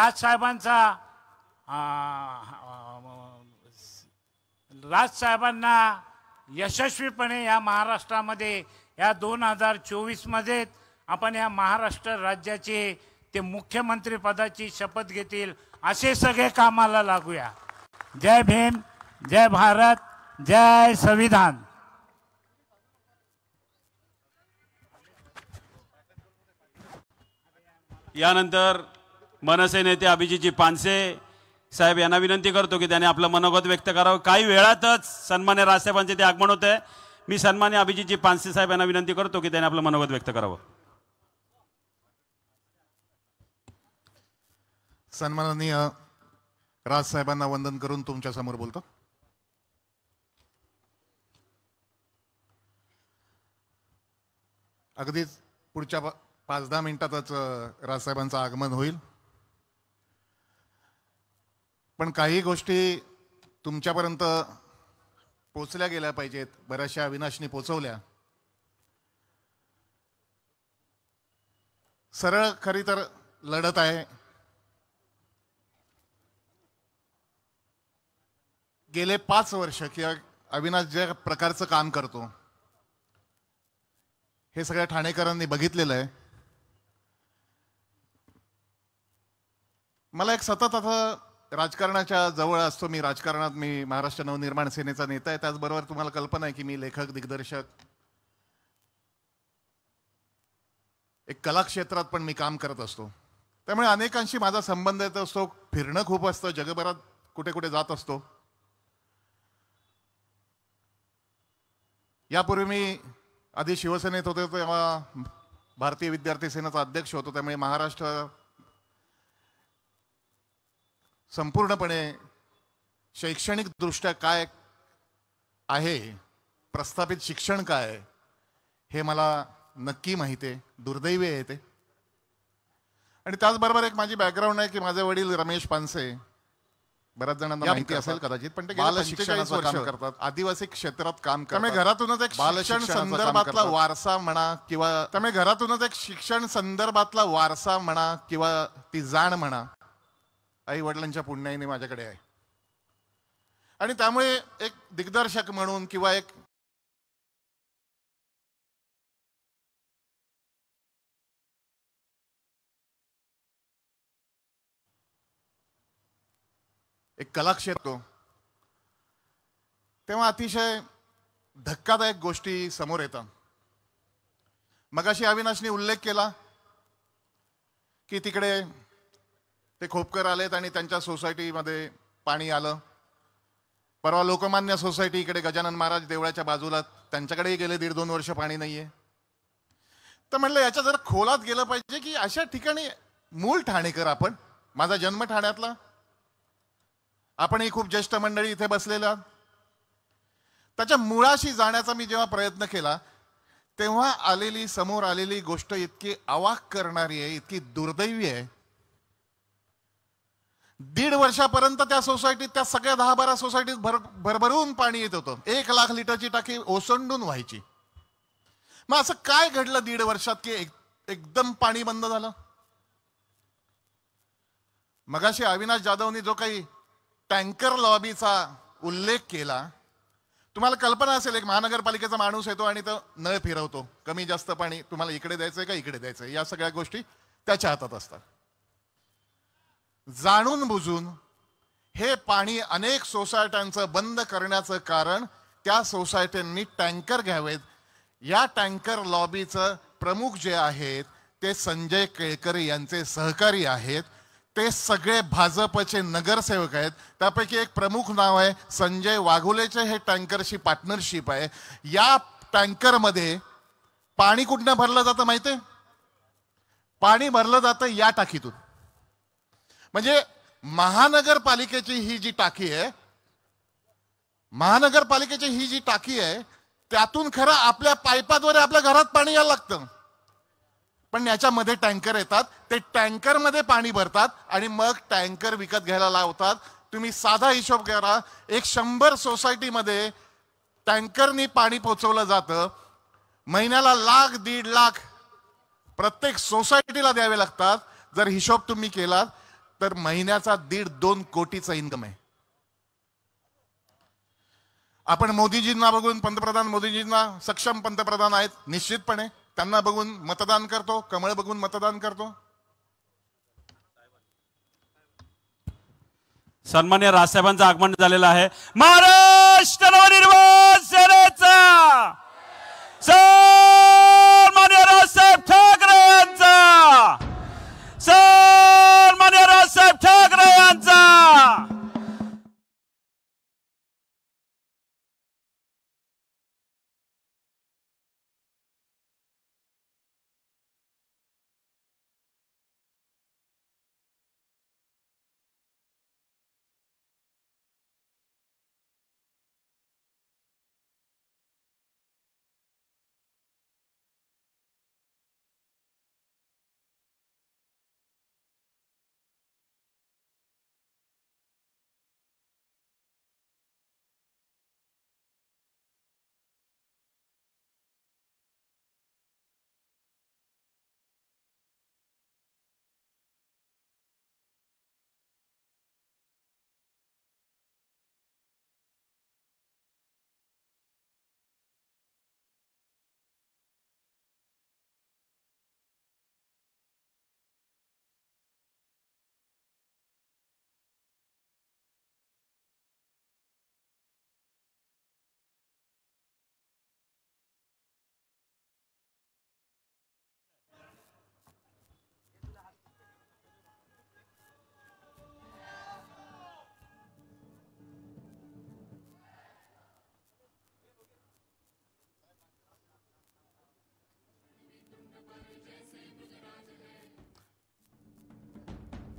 D: राजसाहेबांना यशस्वीपणे या महाराष्ट्रामध्ये या 2024मध्ये आपण या महाराष्ट्र राज्याचे ते मुख्यमंत्री पदाची शपथ घेतील असे सगळे कामाला लागूया. जय भीम, जय भारत, जय संविधान.
B: यानंतर मनसे नेते अभिजितजी पानसे साहेब यांना विनंती करतो की त्यांनी आपलं मनोगत व्यक्त करावं. काही वेळातच सन्मान्य राजसाहेबांचे ते आगमन होते. मी सन्मान्य अभिजितजी पानसे साहेब यांना विनंती करतो की त्यांनी आपलं मनोगत व्यक्त करावं.
E: सन्माननीय राजसाहेबांना वंदन करून तुमच्या समोर बोलतो. अगदीच पुढच्या 5-10 मिनिटातच राजसाहेबांचं आगमन होईल. पण काही गोष्टी तुमच्यापर्यंत पोचल्या गेल्या पाहिजेत. बऱ्याचशा अविनाशनी पोचवल्या. सरळ खरी तर लढत आहे. गेले 5 वर्ष किंवा अविनाश ज्या प्रकारचं काम करतो हे सगळ्या ठाणेकरांनी बघितलेलं आहे. मला एक सतत आता राजकारणाच्या जवळ असतो. मी राजकारणात महाराष्ट्र नवनिर्माण सेनेचा नेता आहे. त्याचबरोबर तुम्हाला कल्पना आहे की मी लेखक, दिग्दर्शक, एक कला क्षेत्रात पण मी काम करत असतो. त्यामुळे अनेकांशी माझा संबंध येत असतो. फिरणं खूप असतं. जगभरात कुठे कुठे जात असतो. यापूर्वी मी आधी शिवसेनेत होते तेव्हा भारतीय विद्यार्थी सेनेचा अध्यक्ष होतो. त्यामुळे महाराष्ट्र संपूर्णपणे शैक्षणिक दृष्ट्या काय आहे, प्रस्थापित शिक्षण काय आहे हे मला नक्की माहिती आहे. दुर्दैवी आहे ते. आणि त्याचबरोबर एक माझी बॅकग्राऊंड आहे की माझे वडील रमेश पानसे बऱ्याच जणांना माहिती असेल कदाचित, पण ते बाल शिक्षणाचं काम करतात, आदिवासी क्षेत्रात काम करतात. त्यामुळे घरातूनच एक शिक्षण संदर्भातला वारसा म्हणा किंवा ती जाण म्हणा आई वडिलांच्या पुण्याईने माझ्याकडे आहे. आणि त्यामुळे एक दिग्दर्शक म्हणून किंवा एक कलाक्षेत्र तेव्हा अतिशय धक्कादायक गोष्टी समोर येतात. मगाशी अविनाशने उल्लेख केला की तिकडे ते खोपकर आलेत आणि त्यांच्या सोसायटीमध्ये पाणी आलं. परवा लोकमान्य सोसायटी इकडे गजानन महाराज देवळाच्या बाजूला त्यांच्याकडेही गेले 1.5-2 वर्ष पाणी नाहीये. तर म्हणलं याच्या जरा खोलात गेलं पाहिजे की अशा ठिकाणी मूळ ठाणेकर आपण, माझा जन्म ठाण्यातला, आपणही खूप ज्येष्ठ मंडळी इथे बसलेला, त्याच्या मुळाशी जाण्याचा मी जेव्हा प्रयत्न केला तेव्हा समोर आलेली गोष्ट इतकी अवाक करणारी आहे, इतकी दुर्दैवी आहे. 1.5 वर्षापर्यंत त्या सोसायटीत, त्या सगळ्या 10-12 सोसायटीत भरभरून पाणी येत होतं. 1 लाख लिटरची टाकी ओसंडून व्हायची. मग असं काय घडलं 1.5 वर्षात की एकदम पाणी बंद झालं? मगाशी अविनाश जाधवनी जो काही टँकर लॉबीचा उल्लेख केला, तुम्हाला कल्पना असेल, एक महानगरपालिकेचा माणूस येतो आणि तो नळ फिरवतो, कमी जास्त पाणी तुम्हाला इकडे द्यायचंय का इकडे द्यायचंय, या सगळ्या गोष्टी त्याच्या हातात असतात. जाणून बुजून हे पाणी अनेक सोसायट्यांचं बंद करण्याचं कारण त्या सोसायट्यांनी टँकर घ्यावेत. या टँकर लॉबीचं प्रमुख जे आहेत ते संजय केळकर यांचे सहकारी आहेत. ते सगळे भाजपचे नगरसेवक आहेत. त्यापैकी एक प्रमुख नाव आहे संजय वाघोलेचे, हे टँकरशी पार्टनरशिप आहे. या टँकरमध्ये पाणी कुठनं भरलं जातं माहितीये? पाणी भरलं जातं या टाकीतून. म्हणजे महानगरपालिकेची ही जी टाकी आहे त्यातून खरं आपल्या पाईपाद्वारे आपल्या घरात पाणी यायला लागतं, पण याच्यामध्ये टँकर येतात, ते टँकरमध्ये पाणी भरतात आणि मग टँकर विकत घ्यायला लावतात. तुम्ही साधा हिशोब करा, 100 सोसायटीमध्ये टँकरनी पाणी पोचवलं जातं. महिन्याला 1-1.5 लाख प्रत्येक सोसायटीला द्यावे लागतात. जर हिशोब तुम्ही केलात तर महिन्याचा 1.5-2 कोटीचा इन्कम आहे. आपण मोदीजींना बघून, पंतप्रधान मोदीजींना, सक्षम पंतप्रधान आहेत निश्चितपणे, त्यांना बघून मतदान करतो, कमळ बघून मतदान करतो.
B: सन्मान्य राजसाहेबांचं आगमन झालेलं आहे. महाराष्ट्र नवनिर्माण सेनेचा सन्मान्य राजसाहेब ठाकरे यांचा, सन्मान्य राजसाहेब ठाकरे यांचा.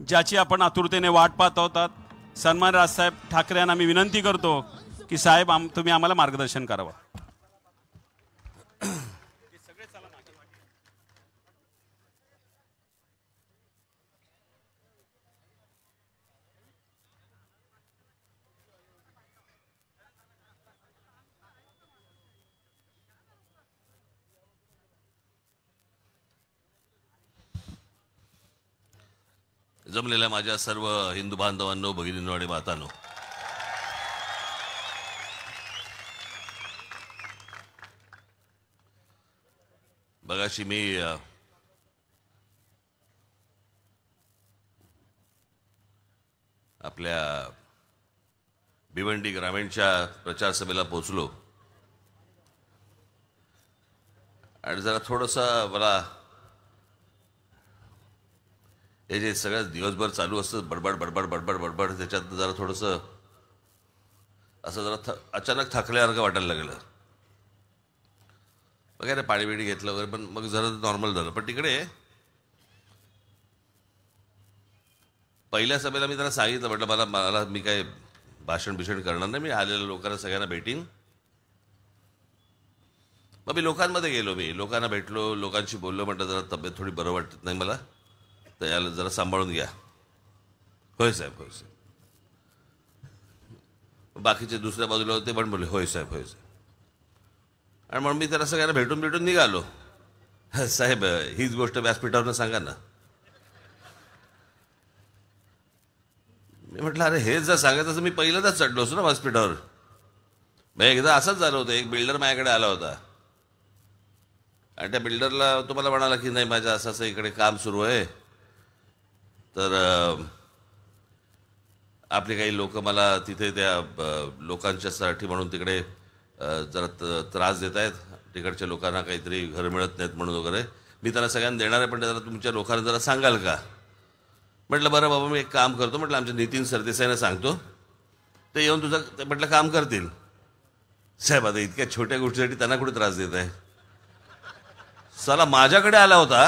B: ज्याची आपण आतुरतेने वाट पाहत आहोत, सन्मान राजसाहेब ठाकरे यांना मी विनंती करतो की साहेब तुम्ही आम्हाला मार्गदर्शन करावं.
F: जमलेल्या माझ्या सर्व हिंदू बांधवांनो, भगिनींनो आणि मातांनो, बघाशी मी आपल्या भिवंडी ग्रामीणच्या प्रचार सभेला पोहोचलो आणि जरा थोडंसं मला हे जे सगळं दिवसभर चालू असतं बडबड बडबड बडबड बडबड, त्याच्यात जरा थोडंसं असं जरा अचानक थकल्यासारखं वाटायला लागलं. वगैरे पाणी बिणी घेतलं वगैरे, पण मग जरा नॉर्मल झालं. पण तिकडे पहिल्या सभेला मी त्यांना सांगितलं, म्हटलं मला मी काय भाषण करणार नाही, मी आलेल्या लोकांना सगळ्यांना भेटीन. मग मी लोकांमध्ये गेलो, मी लोकांना भेटलो, लोकांशी बोललो. म्हटलं जरा तब्येत थोडी बरं वाटत नाही मला, तर याला जरा सांभाळून घ्या. होय साहेब, होय साहेब. बाकीचे दुसऱ्या बाजूला होते पण बोलले होय साहेब, होय साहेब. आणि म्हणून मी त्याला सगळ्यांना भेटून निघालो. साहेब हीच गोष्ट व्यासपीठावरनं सांगा ना. मी म्हटलं अरे हेच जर सांगायचं असं मी पहिल्यांदाच चढलो असतो ना व्यासपीठावर. मग एकदा असंच झालं होतं, एक बिल्डर माझ्याकडे आला होता आणि त्या बिल्डरला तुम्हाला म्हणाला की नाही माझं असं इकडे काम सुरू आहे, तर आपले काही लोक मला तिथे त्या लोकांच्यासाठी म्हणून तिकडे जरा त्रास देत आहेत, तिकडच्या लोकांना काहीतरी घर मिळत नाहीत म्हणून वगैरे. मी त्यांना सगळ्यांना देणार आहे, पण जरा तुमच्या लोकांना जरा सांगाल का. म्हटलं बरं बाबा मी एक काम करतो, म्हटलं आमच्या नितीन सरदेसाईंना सांगतो, ते येऊन तुझं म्हटलं काम करतील. साहेब आता इतक्या छोट्या गोष्टीसाठी त्यांना कुठे त्रास देत आहे. साला माझ्याकडे आला होता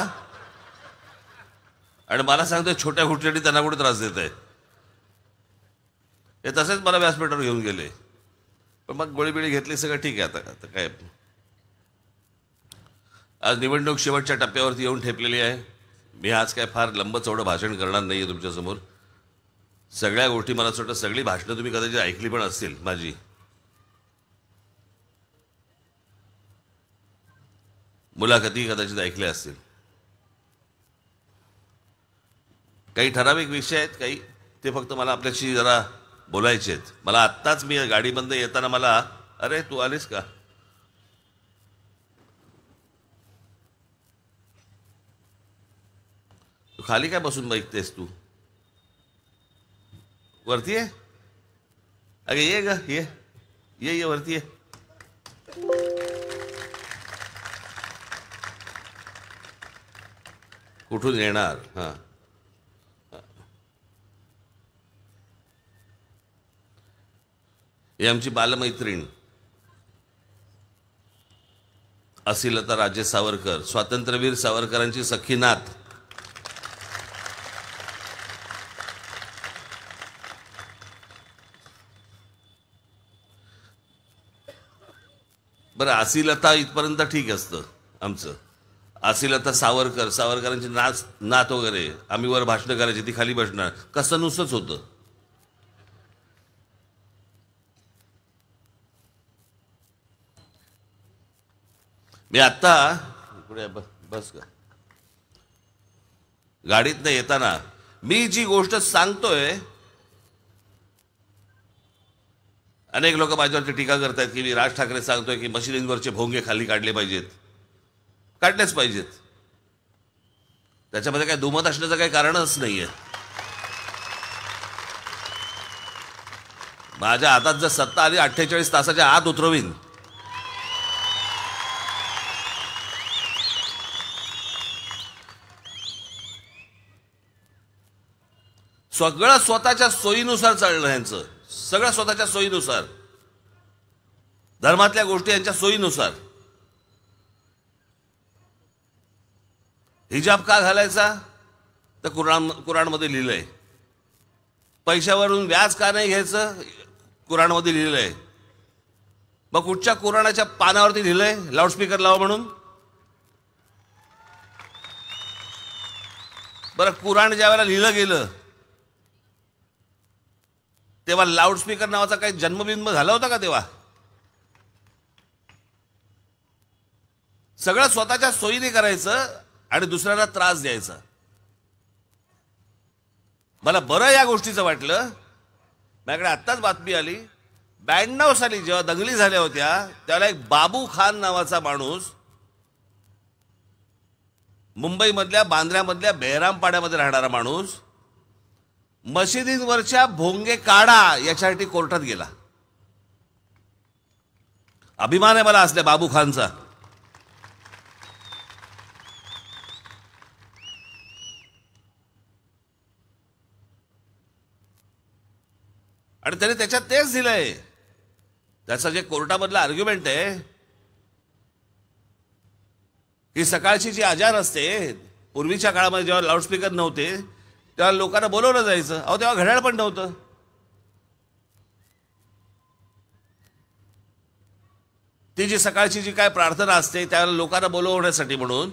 F: आणि मला सांगतोय छोट्या गोष्टीसाठी त्यांना कुठे त्रास देत आहे. हे तसेच मला व्यासपीठावर घेऊन गेले, पण मग गोळीबिळी घेतली, सगळं ठीक आहे. आता काय आज निवडणूक शेवटच्या टप्प्यावरती येऊन ठेपलेली आहे. मी आज काय फार लंब चौडं भाषण करणार नाही आहे तुमच्यासमोर. सगळ्या गोष्टी मला असं वाटतं सगळी भाषणं तुम्ही कदाचित ऐकली पण असतील माझी. मुलाखती कदाचित ऐकल्या असतील. काही ठराविक विषय आहेत, काही ते फक्त मला आपल्याशी जरा बोलायचे आहेत. मला आत्ताच मी गाडीबंद येताना मला अरे तू आलीस का, तू खाली काय बसून बघतेस, तू वरती आहे. अगे ये ग, ये वरती ये. कुठून येणार. हा ही आमची बालमैत्रीण असिलता राजे सावरकर, स्वातंत्र्यवीर सावरकरांची सख्खी नात. बरं असिलता इथपर्यंत ठीक असतं आमचं. असिलता सावरकरांची नात वगैरे, आम्ही वर भाषण करायची, ती खाली बसणार, कसं नुसतंच होतं. मी आत्ता इकडे बस का गाडीत नाही येताना मी जी गोष्ट सांगतोय, अनेक लोक माझ्यावरती टीका करतायत की मी राज ठाकरे सांगतोय की मशिदींवरचे भोंगे खाली काढले पाहिजेत. काढलेच पाहिजेत, त्याच्यामध्ये काय दुमत असण्याचं काही कारणच नाहीये. माझ्या हातात जर सत्ता आली 48 तासाच्या आत उतरवीन. सगळं स्वतःच्या सोयीनुसार चाललं यांचं, सगळं स्वतःच्या सोयीनुसार, धर्मातल्या गोष्टी यांच्या सोयीनुसार. हिजाब का घालायचा तर कुराणमध्ये लिहिलंय. पैशावरून व्याज का नाही घ्यायचं कुराणमध्ये लिहिलंय. मग कुठच्या कुराणाच्या पानावरती लिहिलंय लाऊडस्पीकर लावा म्हणून. बरं कुराण ज्या वेळेला लिहिलं गेलं तेव्हा लाऊडस्पीकर नावाचा काही जन्मबिंब झाला होता का तेव्हा. सगळं स्वतःच्या सोयीने करायचं आणि दुसऱ्याला त्रास द्यायचा. मला बरं या गोष्टीचं वाटलं, माझ्याकडे आत्ताच बातमी आली, 92 साली जेव्हा दंगली झाल्या होत्या त्यावेळेला एक बाबू खान नावाचा माणूस मुंबईमधल्या बांद्र्यामधल्या बेहरामपाड्यामध्ये राहणारा माणूस मशिदींवरच्या भोंगे काढा याच्यासाठी कोर्टात गेला. अभिमान आहे मला असल्या बाबू खानचा. आणि त्याने त्याच्यात तेच दिलंय. त्याचं जे कोर्टामधलं आर्ग्युमेंट आहे की सकाळची जी अजान असते, पूर्वीच्या काळामध्ये जेव्हा लाऊडस्पीकर नव्हते तेव्हा लोकांना बोलवलं जायचं. अहो तेव्हा घड्याळ पण नव्हतं. ती जी सकाळची जी काय प्रार्थना असते त्यावेळेला लोकांना बोलवण्यासाठी म्हणून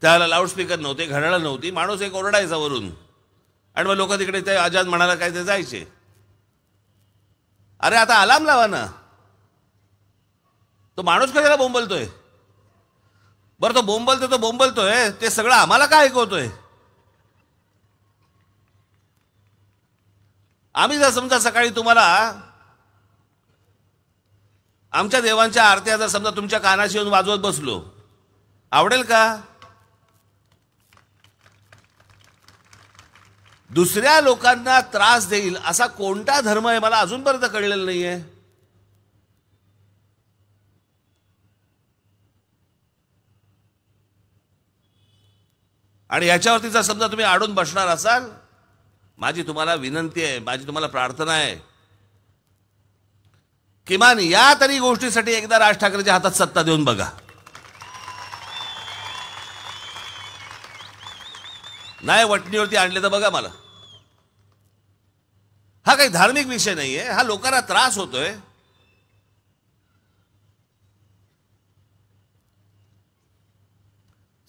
F: त्यावेळेला लाऊडस्पीकर नव्हते, घड्याळ नव्हती. माणूस एक ओरडायचा वरून आणि मग लोक तिकडे ते अजान म्हणाला काय ते जायचे. अरे आता अलार्म लावा ना. तो माणूस कशाला बोंबलतोय? बरं तो बोंबलतोय ते सगळं आम्हाला काय ऐकवतोय? आम्ही जर समजा सकाळी तुम्हाला आमच्या देवांच्या आरत्या जर समजा तुमच्या कानाशी येऊन वाजवत बसलो, आवडेल का? दुसऱ्या लोकांना त्रास देईल असा कोणता धर्म आहे मला अजूनपर्यंत कळलेला नाहीये. आणि याच्यावरती जर समजा तुम्ही अडून बसणार असाल, माझी तुम्हाला विनंती आहे, माझी तुम्हाला प्रार्थना आहे, किमान या तरी गोष्टीसाठी एकदा राज ठाकरेच्या हातात सत्ता देऊन बघा. नाही वटणीवरती आणले तर बघा मला. हा काही धार्मिक विषय नाहीये, हा लोकांना त्रास होतोय.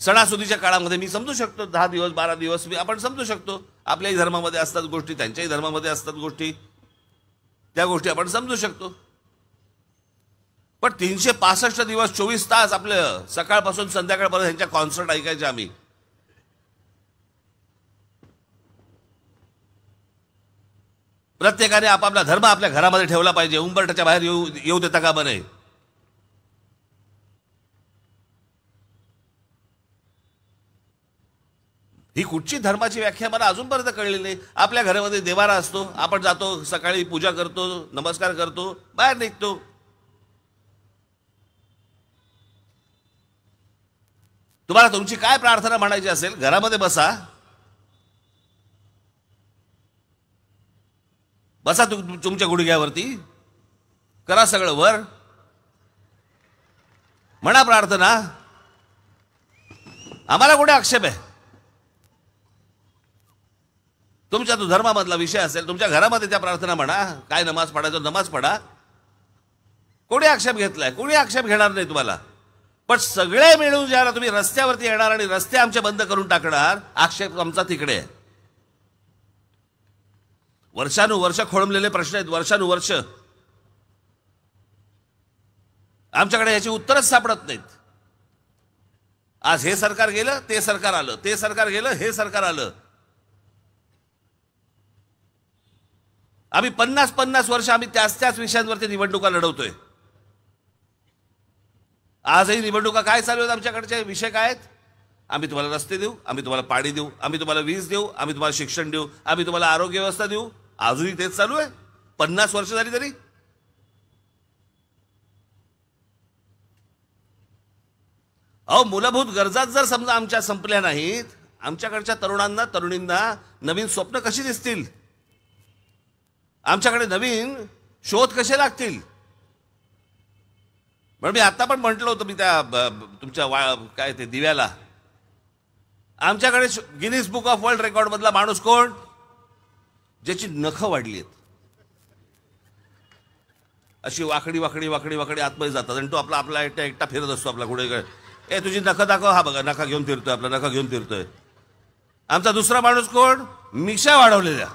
F: सणासुदीच्या काळामध्ये मी समजू शकतो, 10 दिवस 12 दिवस आपण समजू शकतो. आपल्याही धर्मामध्ये असतात गोष्टी, त्यांच्याही धर्मामध्ये असतात गोष्टी, त्या गोष्टी आपण समजू शकतो. पण 365 दिवस 24 तास आपलं सकाळपासून संध्याकाळपर्यंत ह्यांच्या कॉन्सर्ट ऐकायचे आम्ही. प्रत्येकाने आपापला धर्म आपल्या घरामध्ये ठेवला पाहिजे, उंबरठ्याच्या बाहेर येऊ देता कामा नये. ही कुठची धर्माची व्याख्या मला अजूनपर्यंत कळली नाही. आपल्या घरामध्ये देवारा असतो, आपण जातो, सकाळी पूजा करतो, नमस्कार करतो, बाहेर निघतो. तुम्हाला तुमची काय प्रार्थना म्हणायची असेल घरामध्ये बसा, बसा तुमच्या गुडघ्यावरती, करा सगळं वर, म्हणा प्रार्थना. आम्हाला कुठे आक्षेप आहे? तुमच्या तो धर्मामधला विषय असेल, तुमच्या घरामध्ये त्या प्रार्थना म्हणा, काय नमाज पडायचं नमाज पडा. कोणी आक्षेप घेतलाय? कोणी आक्षेप घेणार नाही तुम्हाला. पण सगळे मिळून ज्याला तुम्ही रस्त्यावरती येणार आणि रस्ते आमचे बंद करून टाकणार, आक्षेप आमचा तिकडे आहे. वर्षानुवर्ष खोळंबलेले प्रश्न आहेत, वर्षानुवर्ष आमच्याकडे याची उत्तरच सापडत नाहीत. आज हे सरकार गेलं, ते सरकार आलं, ते सरकार गेलं, हे सरकार आलं. आम्ही 50 वर्ष आम्ही त्याच विषयांवरती निवडणुका लढवतोय. आजही निवडणुका काय चालू आहेत? आमच्याकडचे विषय काय आहेत? आम्ही तुम्हाला रस्ते देऊ, आम्ही तुम्हाला पाणी देऊ, आम्ही तुम्हाला वीज देऊ, आम्ही तुम्हाला शिक्षण देऊ, आम्ही तुम्हाला आरोग्य व्यवस्था देऊ. अजूनही तेच चालू आहे 50 वर्ष झाली तरी. अहो मूलभूत गरजाच जर समजा आमच्या संपल्या नाहीत, आमच्याकडच्या तरुणांना तरुणींना नवीन स्वप्न कशी दिसतील? आमच्याकडे नवीन शोध कसे लागतील? म्हणून मी आता पण म्हटलं होतं, मी त्या तुमच्या काय ते दिव्याला, आमच्याकडे Guinness book of world record मधला माणूस कोण? ज्याची नखं वाढली आहेत, अशी वाकडी वाकडी वाकडी वाकडी आतमध्ये जातात आणि तो आपला एकटा फिरत असतो आपला कुठे. ए तुझी नखं दाखव. हा बघा नखा घेऊन फिरतोय, आपला नखा घेऊन फिरतोय. आमचा दुसरा माणूस कोण? मिशा वाढवलेल्या.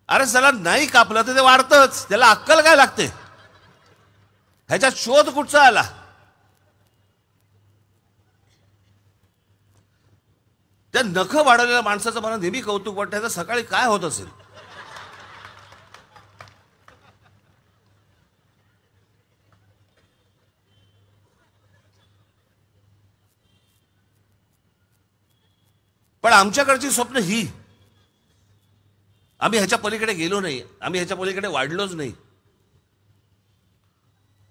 F: अरे चला नाही कापलं तर ते वाढतच, त्याला अक्कल काय लागते? ह्याचा शोध कुठचा आला? त्या नखं वाढवलेल्या माणसाचं मला नेहमी कौतुक वाटतं, त्याचं सकाळी काय होत असेल. पण आमच्याकडची स्वप्न ही, आम्ही ह्याच्या पलीकडे गेलो नाही, आम्ही ह्याच्या पलीकडे वाढलोच नाही.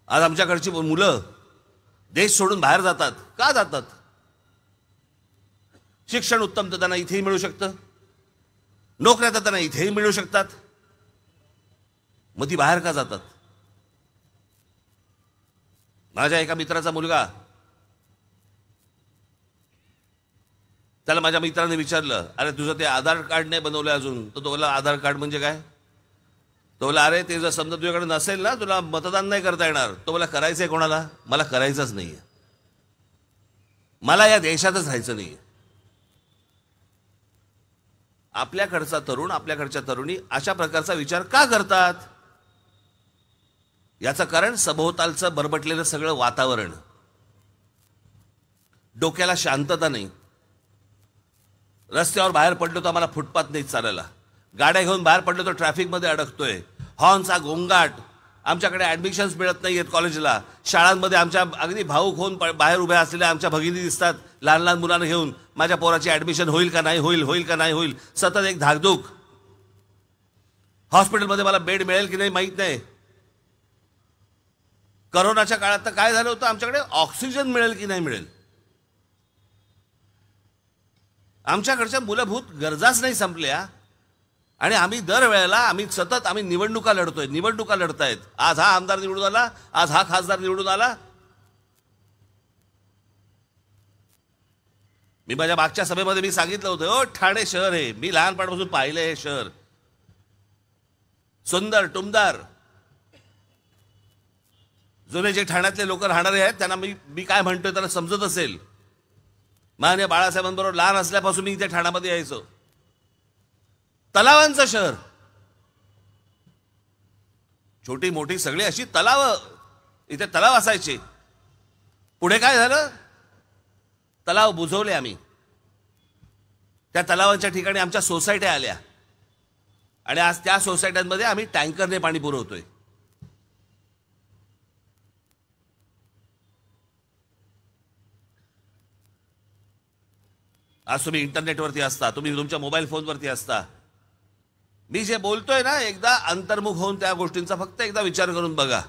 F: आज आमच्याकडची मुलं देश सोडून बाहेर जातात. का जातात? शिक्षण उत्तम तर त्यांना इथेही मिळू शकतं, नोकऱ्या तर त्यांना इथेही मिळू शकतात. मग ती बाहेर का जातात? माझ्या एका मित्राचा मुलगा, त्याला माझ्या मित्राने विचारलं, अरे तुझं ते आधार कार्ड नाही बनवलं अजून. तर तो बोला, आधार कार्ड म्हणजे काय? तो बोला, अरे ते जर समजा तुझ्याकडे नसेल ना, तुला मतदान नाही करता येणार. तो बोला, करायचंय कोणाला? मला करायचंच नाहीये, मला या देशातच राहायचं नाहीये. आपल्याकडचा तरुण, आपल्याकडच्या तरुणी अशा प्रकारचा विचार का करतात? याचं कारण सभोवतालचं बरबटलेलं सगळं वातावरण, डोक्याला शांतता नाही. रस्त्यावर बाहेर पडलो तर आम्हाला फुटपाथ नाही चालायला, गाड्या घेऊन बाहेर पडलो तर ट्रॅफिकमध्ये अडकतोय, हॉर्नचा गोंगाट, आमच्याकडे ऍडमिशन्स मिळत नाही आहेत कॉलेजला, शाळांमध्ये आमच्या अगदी भाऊक होऊन बाहेर उभ्या असलेल्या आमच्या भगिनी दिसतात लहान लहान मुलांना घेऊन, माझ्या पोराची ऍडमिशन होईल का नाही होईल, होईल का नाही होईल, सतत एक धाकधूक. हॉस्पिटलमध्ये मला बेड मिळेल की नाही माहीत नाही. करोनाच्या काळात तर काय झालं होतं, आमच्याकडे ऑक्सिजन मिळेल की नाही मिळेल. आमच्याकडच्या मूलभूत गरजाच नाही संपल्या आणि आम्ही दरवेळेला आम्ही निवडणुका लढतोय, निवडणुका लढतायत. आज हा आमदार निवडून आला, आज हा खासदार निवडून आला. मी माझ्या मागच्या सभेमध्ये मी सांगितलं होतं, ओ ठाणे शहर आहे, मी लहानपणापासून पाहिलंय हे शहर, सुंदर टुमदार. जुने जे ठाण्यातले लोक राहणारे आहेत त्यांना मी काय म्हणतोय त्यांना समजत असेल. माननीय बाळासाहेबांबरोबर लहान असल्यापासून मी इथे ठाण्यामध्ये यायचो. तलावांचं शहर, छोटी मोठी सगळी अशी तलाव, इथे तलाव असायचे. पुढे काय झालं, तलाव बुजवले आम्ही. त्या तलावांच्या ठिकाणी आमच्या सोसायट्या आल्या आणि आज त्या सोसायट्यांमध्ये आम्ही टँकरने पाणी पुरवतोय. आज तुम्ही इंटरनेटवरती असता, तुम्ही तुमच्या मोबाईल फोनवरती असता. मी जे बोलतोय ना, एकदा अंतर्मुख होऊन त्या गोष्टींचा फक्त एकदा विचार करून बघा.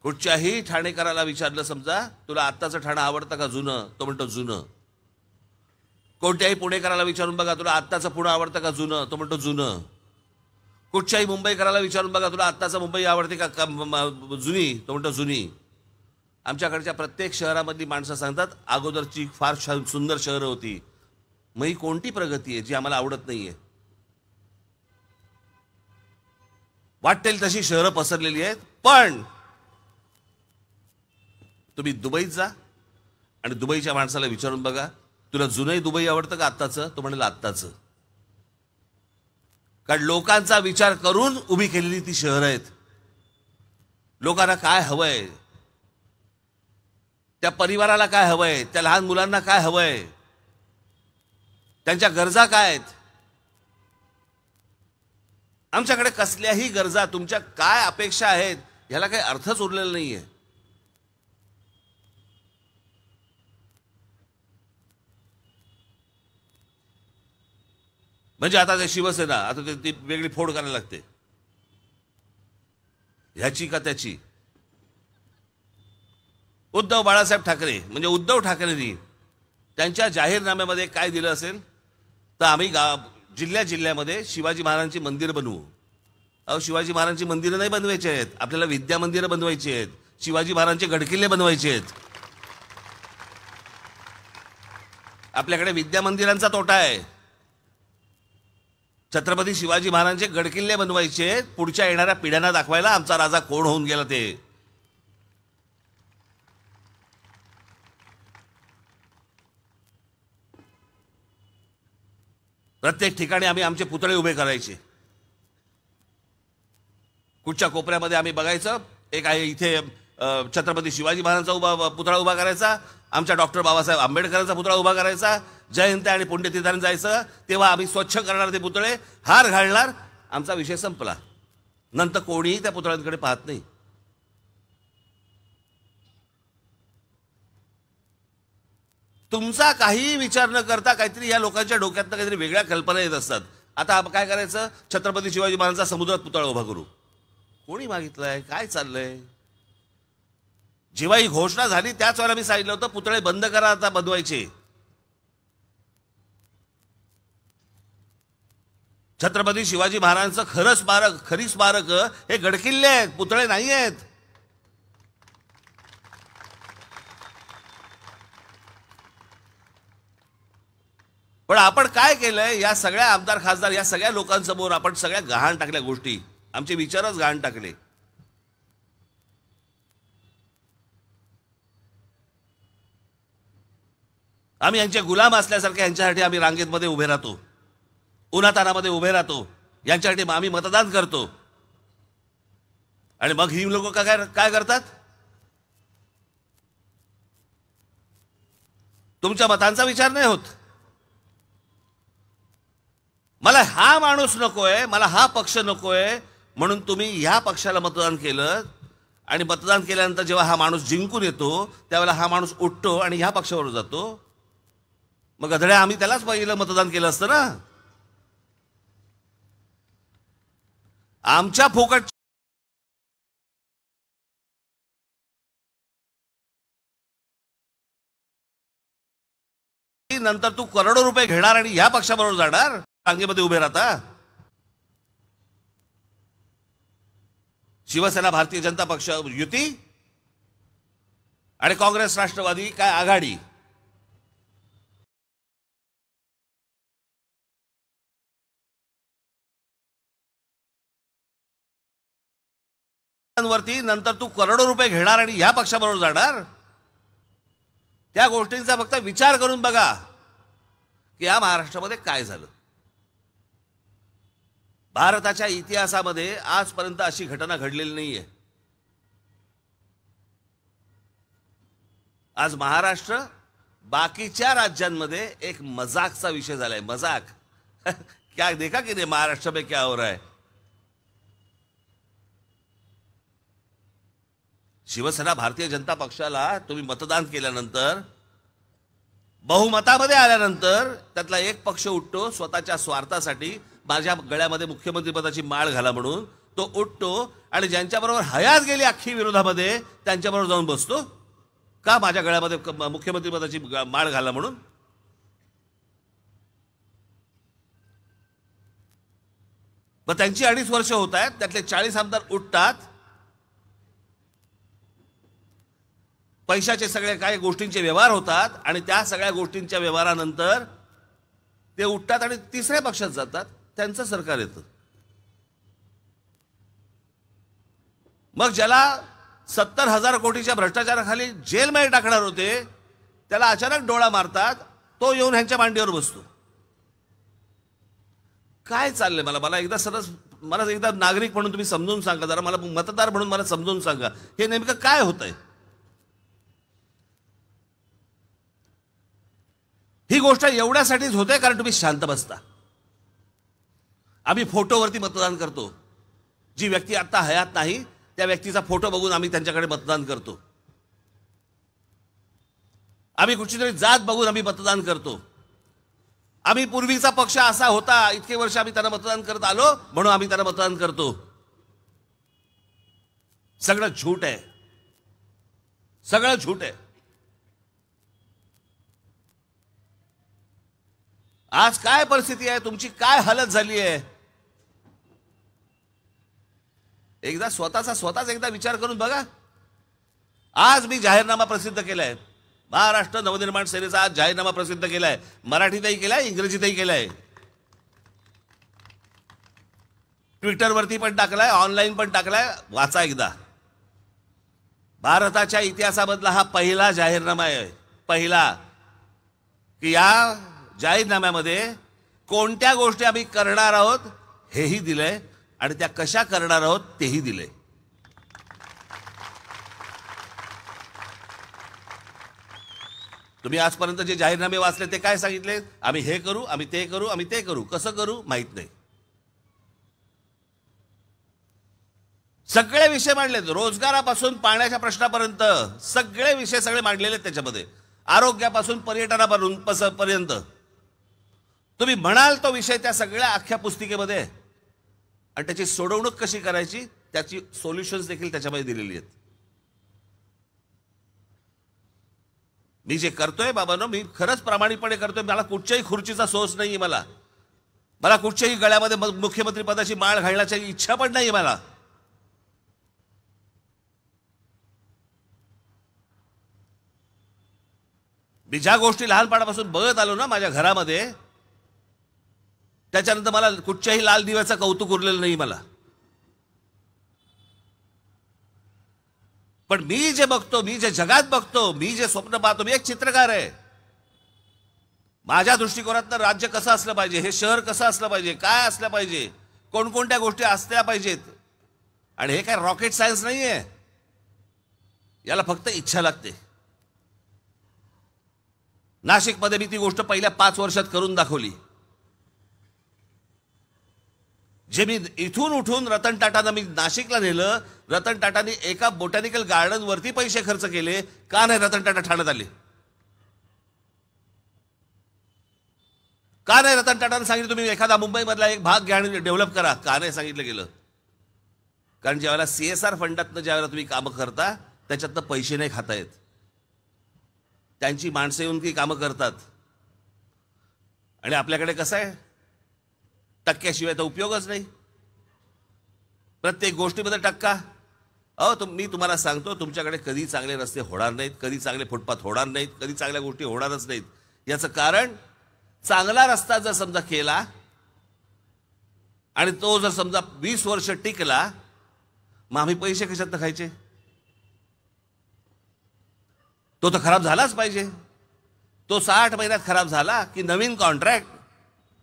F: कुठच्याही ठाणेकराला विचारलं, समजा तुला आत्ताचं ठाणं आवडतं का जुनं, तो म्हणतो जुनं. कोणत्याही पुणेकराला विचारून बघा, तुला आत्ताचं पुणे आवडतं का जुनं, तो म्हणतो जुनं. कुठच्याही मुंबईकराला विचारून बघा, तुला आत्ताचं मुंबई आवडते का जुनी, तो म्हणतो जुनी. आमच्याकडच्या प्रत्येक शहरामधली माणसं सांगतात, अगोदरची फार सुंदर शहरं होती. मग ही कोणती प्रगती आहे जी आम्हाला आवडत नाहीये? वाटेल तशी शहरं पसरलेली आहेत. पण तुम्ही दुबईत जा आणि दुबईच्या माणसाला विचारून बघा, तुला जुनंही दुबई आवडतं का आत्ताचं, तो म्हणेल आत्ताचं. कारण लोकांचा विचार करून उभी केलेली ती शहरं आहेत. लोकांना काय हवंय, त्या परिवाराला काय हवंय, त्या लहान मुलांना काय हवंय, त्यांच्या गरजा काय आहेत. आमच्याकडे कसल्याही गरजा, तुमच्या काय अपेक्षा आहेत, ह्याला काही अर्थच उरलेला नाहीये. म्हणजे आता ते शिवसेना, आता ती वेगळी फोड करायला लागते, ह्याची का त्याची. उद्धव बाळासाहेब ठाकरे म्हणजे उद्धव ठाकरेंनी त्यांच्या जाहीरनाम्यामध्ये काय दिलं असेल, तर आम्ही जिल्ह्यामध्ये शिवाजी महाराजांची मंदिरं बनवू. अहो, शिवाजी महाराजांची मंदिरं नाही बनवायची आहेत, आपल्याला विद्या मंदिरं बनवायची आहेत, शिवाजी महाराजांचे गडकिल्ले बनवायचे आहेत. आपल्याकडे विद्या मंदिरांचा तोटा आहे. छत्रपती शिवाजी महाराजांचे गडकिल्ले बनवायचे आहेत, पुढच्या येणाऱ्या पिढ्यांना दाखवायला आमचा राजा कोण होऊन गेला ते. प्रत्येक ठिकाणी आम्ही आमचे पुतळे उभे करायचे. कुठच्या कोपऱ्यामध्ये आम्ही बघायचं, एक आहे इथे छत्रपती शिवाजी महाराजांचा पुतळा उभा करायचा, आमच्या डॉक्टर बाबासाहेब आंबेडकरांचा पुतळा उभा करायचा, जयंती आणि पुण्यतिथीला जायचं, तेव्हा आम्ही स्वच्छ करणार ते पुतळे, हार घालणार, आमचा विषय संपला. नंतर कोणीही त्या पुतळ्यांकडे पाहत नाही. तुमचा काही विचार न करता काहीतरी या लोकांच्या डोक्यातनं काहीतरी वेगळ्या कल्पना येत असतात. आता काय करायचं, छत्रपती शिवाजी महाराजांचा समुद्रात पुतळा उभा करू. कोणी मागितलंय, काय चाललंय? जेव्हा ही घोषणा झाली त्याच वेळेला मी सांगितलं होतं पुतळे बंद करा आता बनवायचे. छत्रपती शिवाजी महाराजांचं खरं स्मारक, खरी स्मारक हे गडकिल्ले आहेत, पुतळे नाही आहेत. पण आपण काय केलंय, या सगळ्या आमदार खासदार या सगळ्या लोकांसमोर आपण सगळ्या गहाण टाकल्या गोष्टी, आमचे विचारच गहाण टाकले. आम्ही यांचे गुलाम असल्यासारखे यांच्यासाठी आम्ही रांगेमध्ये उभे राहतो, उन्हातानामध्ये उभे राहतो, यांच्यासाठी आम्ही मतदान करतो. आणि मग ही लोक काय करतात? तुमच्या मतांचा विचार नाही होत. मला हा माणूस नकोय, मला हा पक्ष नकोय म्हणून तुम्ही ह्या पक्षाला मतदान केलं, आणि मतदान केल्यानंतर जेव्हा हा माणूस जिंकून येतो त्यावेळेला हा माणूस उठतो आणि ह्या पक्षावर जातो. मग गधड्या आम्ही त्यालाच पहिलं मतदान केलं असतं ना. आमच्या फुकट नंतर तू करोडो रुपये घेणार आणि ह्या पक्षाबरोबर जाणार, रांगेमध्ये उभे राहता. शिवसेना भारतीय जनता पक्ष युती आणि काँग्रेस राष्ट्रवादी काय आघाडी. वरती नंतर तू करोडो रुपये घेणार आणि ह्या पक्षाबरोबर जाणार. त्या गोष्टींचा फक्त विचार करून बघा की या महाराष्ट्रामध्ये काय झालं. भारताच्या इतिहासामध्ये आजपर्यंत अशी घटना घडलेली नाहीये. आज महाराष्ट्र बाकीच्या राज्यांमध्ये एक मजाकचा विषय झालाय. मजाक. क्या देखा कि नहीं महाराष्ट्र में क्या हो रहा है. शिवसेना भारतीय जनता पक्षाला तुम्ही मतदान केल्यानंतर, बहुमतामध्ये आल्यानंतर त्यातला एक पक्ष उठतो स्वतःच्या स्वार्थासाठी, माझ्या गळ्यामध्ये मुख्यमंत्री पदाची माळ घाला म्हणून तो उठतो, आणि ज्यांच्याबरोबर हयात गेली अख्खी विरोधामध्ये त्यांच्याबरोबर जाऊन बसतो. का माझ्या गळ्यामध्ये मुख्यमंत्री पदाची माळ घाला म्हणून. मग त्यांची 2.5 वर्ष होत आहेत, त्यातले 40 आमदार उठतात, पैशाचे सगळे काही गोष्टींचे व्यवहार होतात, आणि त्या सगळ्या गोष्टींच्या व्यवहारानंतर ते उठतात आणि तिसऱ्या पक्षात जातात, त्यांचं सरकार येतं. मग ज्याला 70,000 कोटीच्या भ्रष्टाचाराखाली जेलमध्ये टाकणार होते त्याला अचानक डोळा मारतात, तो येऊन ह्यांच्या मांडीवर बसतो. काय चाललंय? मला एकदा नागरिक म्हणून तुम्ही समजून सांगा, जरा मला मतदार म्हणून मला समजून सांगा, हे नेमकं काय होतंय. ही गोष्ट एवढ्यासाठीच होते कारण तुम्ही शांत बसता. आम्ही फोटोवरती मतदान करतो. जी व्यक्ती आता हयात नाही त्या व्यक्तीचा फोटो बघून आम्ही त्यांच्याकडे मतदान करतो. आम्ही कुठलीतरी जात बघून आम्ही मतदान करतो. आम्ही पूर्वीचा पक्ष असा होता, इतके वर्ष आम्ही त्यांना मतदान करत आलो म्हणून आम्ही त्यांना मतदान करतो. सगळं झूट आहे, सगळं झूट आहे. आज काय परिस्थिती आहे, तुमची काय हालत झाली आहे, एकदा स्वतःच एकदा विचार करून बघा. आज मी जाहीरनामा प्रसिद्ध केलाय, महाराष्ट्र नवनिर्माण सेनेचा आज जाहीरनामा प्रसिद्ध केलाय. मराठीतही केलाय, इंग्रजीतही केलाय, ट्विटरवरती पण टाकलाय, ऑनलाईन पण टाकलाय. वाचा एकदा. भारताच्या इतिहासामधला हा पहिला जाहीरनामा आहे, पहिला, की या जाहीरनाम्यामध्ये कोणत्या गोष्टी आम्ही करणार आहोत हेही दिलंय आणि त्या कशा करणार आहोत तेही दिलंय. तुम्ही आजपर्यंत जे जाहीरनामे वाचले ते काय सांगितले? आम्ही हे करू, आम्ही ते करू, आम्ही ते करू. कसं करू माहित नाही. सगळे विषय मांडलेत, रोजगारापासून पाण्याच्या प्रश्नापर्यंत सगळे विषय सगळे मांडलेले आहेत त्याच्यामध्ये. आरोग्यापासून पर्यटनापर्यंत तुम्ही म्हणाल तो विषय त्या सगळ्या अख्ख्या पुस्तिकेमध्ये आहे. आणि त्याची सोडवणूक कशी करायची त्याची सोल्युशन्स देखील त्याच्यामध्ये दिलेली आहेत. मी जे करतोय बाबांनो, मी खरंच प्रामाणिकपणे करतोय. मला कुठच्याही खुर्चीचा सोर्स नाहीये. मला कुठच्याही गळ्यामध्ये मुख्यमंत्री पदाची माळ घालण्याची इच्छा पण नाहीये मला. मी ज्या गोष्टी लहानपणापासून बघत आलो ना माझ्या घरामध्ये, त्याच्यानंतर मला कुठच्याही लाल दिव्याचं कौतुक उरलेलं नाही मला. पण मी जे बघतो, मी जे जगात बघतो, मी जे स्वप्न पाहतो, मी एक चित्रकार आहे. माझ्या दृष्टिकोनातनं राज्य कसं असलं पाहिजे, हे शहर कसं असलं पाहिजे, काय असलं पाहिजे, कोणकोणत्या गोष्टी असल्या पाहिजेत. आणि हे काय रॉकेट सायन्स नाहीये. याला फक्त इच्छा लागते. नाशिकमध्ये मी ती गोष्ट पहिल्या 5 वर्षात करून दाखवली. जे मी इथून उठून रतन टाटांना मी नाशिकला नेलं, रतन टाटांनी एका बोटॅनिकल गार्डन वरती पैसे खर्च केले. का नाही रतन टाटा ठाण्यात आले? का नाही रतन टाटांना सांगितलं तुम्ही एखादा मुंबईमधला एक भाग घ्या आणि डेव्हलप करा? का नाही सांगितलं गेलं? कारण ज्यावेळेला CSR फंडातनं ज्यावेळेला तुम्ही कामं करता त्याच्यातनं पैसे नाही खाता येत. त्यांची माणसं येऊन ती कामं करतात. आणि आपल्याकडे कसं आहे, टक्क्याशिवाय तर उपयोगच नाही. प्रत्येक गोष्टीमध्ये टक्का. मी तुम्हाला सांगतो, तुमच्याकडे कधी चांगले रस्ते होणार नाहीत, कधी चांगले फुटपाथ होणार नाहीत, कधी चांगल्या गोष्टी होणारच नाहीत. याचं कारण, चांगला रस्ता जर समजा केला आणि तो जर समजा 20 वर्ष टिकला, मग आम्ही पैसे कशात खायचे? तो तर खराब झालाच पाहिजे. तो 60 महिन्यात खराब झाला की नवीन कॉन्ट्रॅक्ट,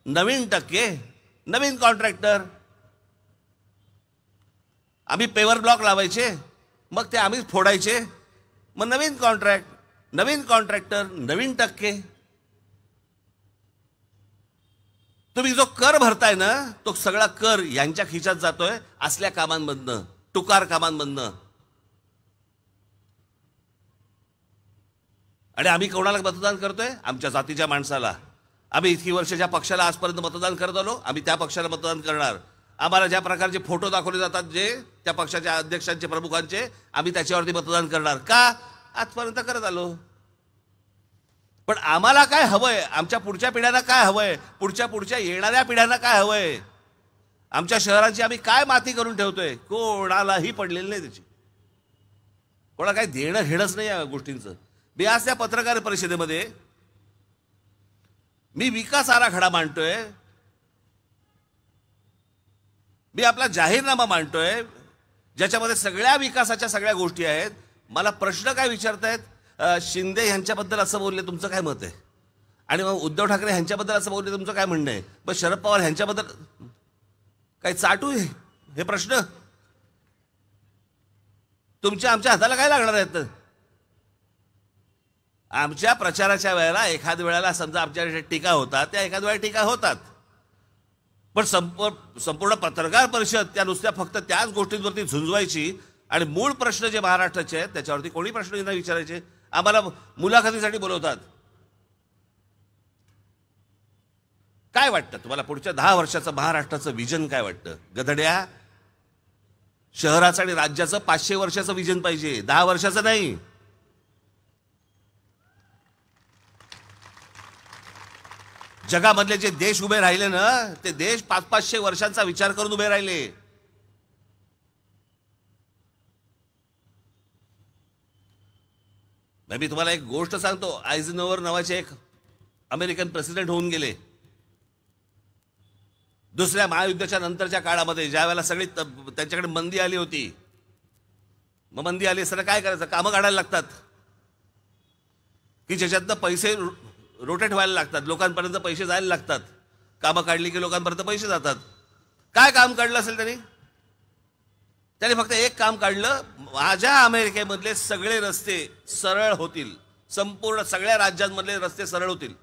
F: नवीन टक्के, नवीन कॉन्ट्रॅक्टर. आम्ही पेवर ब्लॉक लावायचे, मग ते आम्हीच फोडायचे, मग नवीन कॉन्ट्रॅक्ट, नवीन कॉन्ट्रॅक्टर, नवीन टक्के. तुम्ही जो कर भरताय ना, तो सगळा कर यांच्या खिशात जातोय असल्या कामांमधनं, टुकार कामांमधनं. आणि आम्ही कोणाला मतदान करतोय? आमच्या जातीच्या माणसाला. आम्ही इतकी वर्ष ज्या पक्षाला आजपर्यंत मतदान करत आलो, आम्ही त्या पक्षाला मतदान करणार. आम्हाला ज्या प्रकारचे फोटो दाखवले जातात जे त्या पक्षाच्या अध्यक्षांचे, प्रमुखांचे, आम्ही त्याच्यावरती मतदान करणार. का? आजपर्यंत करत आलो. पण आम्हाला काय हवंय, आमच्या पुढच्या पिढ्यांना काय हवंय, पुढच्या येणाऱ्या पिढ्यांना काय हवंय, आमच्या शहरांची आम्ही काय माती करून ठेवतोय, कोणालाही पडलेलं नाही त्याची. कोणा काय देणं घेणंच नाही या गोष्टींचं. मी आज त्या पत्रकार परिषदेमध्ये मी विकास आराखडा मांडतोय, मी आपला जाहीरनामा मांडतोय, ज्याच्यामध्ये सगळ्या विकासाच्या सगळ्या गोष्टी आहेत. मला प्रश्न काय विचारतायत, शिंदे यांच्याबद्दल असं बोलले, तुमचं काय मत आहे? आणि मग उद्धव ठाकरे यांच्याबद्दल असं बोलले, तुमचं काय म्हणणं आहे? मग शरद पवार यांच्याबद्दल काय चाटू हे प्रश्न? तुमच्या आमच्या हाताला काय लागणार आहेत? आमच्या प्रचाराच्या वेळेला एखाद्या वेळेला समजा आमच्या टीका होतात, त्या एखाद्या वेळेला टीका होतात, पण संपूर्ण पत्रकार परिषद त्या नुसत्या फक्त त्याच गोष्टींवरती झुंजवायची आणि मूळ प्रश्न जे महाराष्ट्राचे आहेत त्याच्यावरती कोणी प्रश्न नाही विचारायचे. आम्हाला मुलाखतीसाठी बोलवतात. काय वाटतं तुम्हाला पुढच्या 10 वर्षाचं महाराष्ट्राचं विजन काय वाटतं? गधड्या, शहराचं आणि राज्याचं 500 वर्षाचं विजन पाहिजे, 10 वर्षाचं नाही. जगामधले जे देश उभे राहिले ना, ते देश 500-500 वर्षांचा विचार करून उभे राहिले. मी तुम्हाला एक गोष्ट सांगतो. आयझनहोवर नावाचे एक अमेरिकन प्रेसिडेंट होऊन गेले. दुसऱ्या महायुद्धाच्या नंतरच्या काळामध्ये ज्या वेळेला सगळी त्यांच्याकडे मंदी आली होती, मग मंदी आली असताना काय करायचं? कामं काढायला लागतात की ज्याच्यातनं पैसे रोटेट व्हायला लागतात, लोकांपर्यंत पैसे जायला लागतात. कामं काढली की लोकांपर्यंत पैसे जातात. काय काम काढलं असेल त्यांनी फक्त एक काम काढलं, माझ्या अमेरिकेमधले सगळे रस्ते सरळ होतील, संपूर्ण सगळ्या राज्यांमधले रस्ते सरळ होतील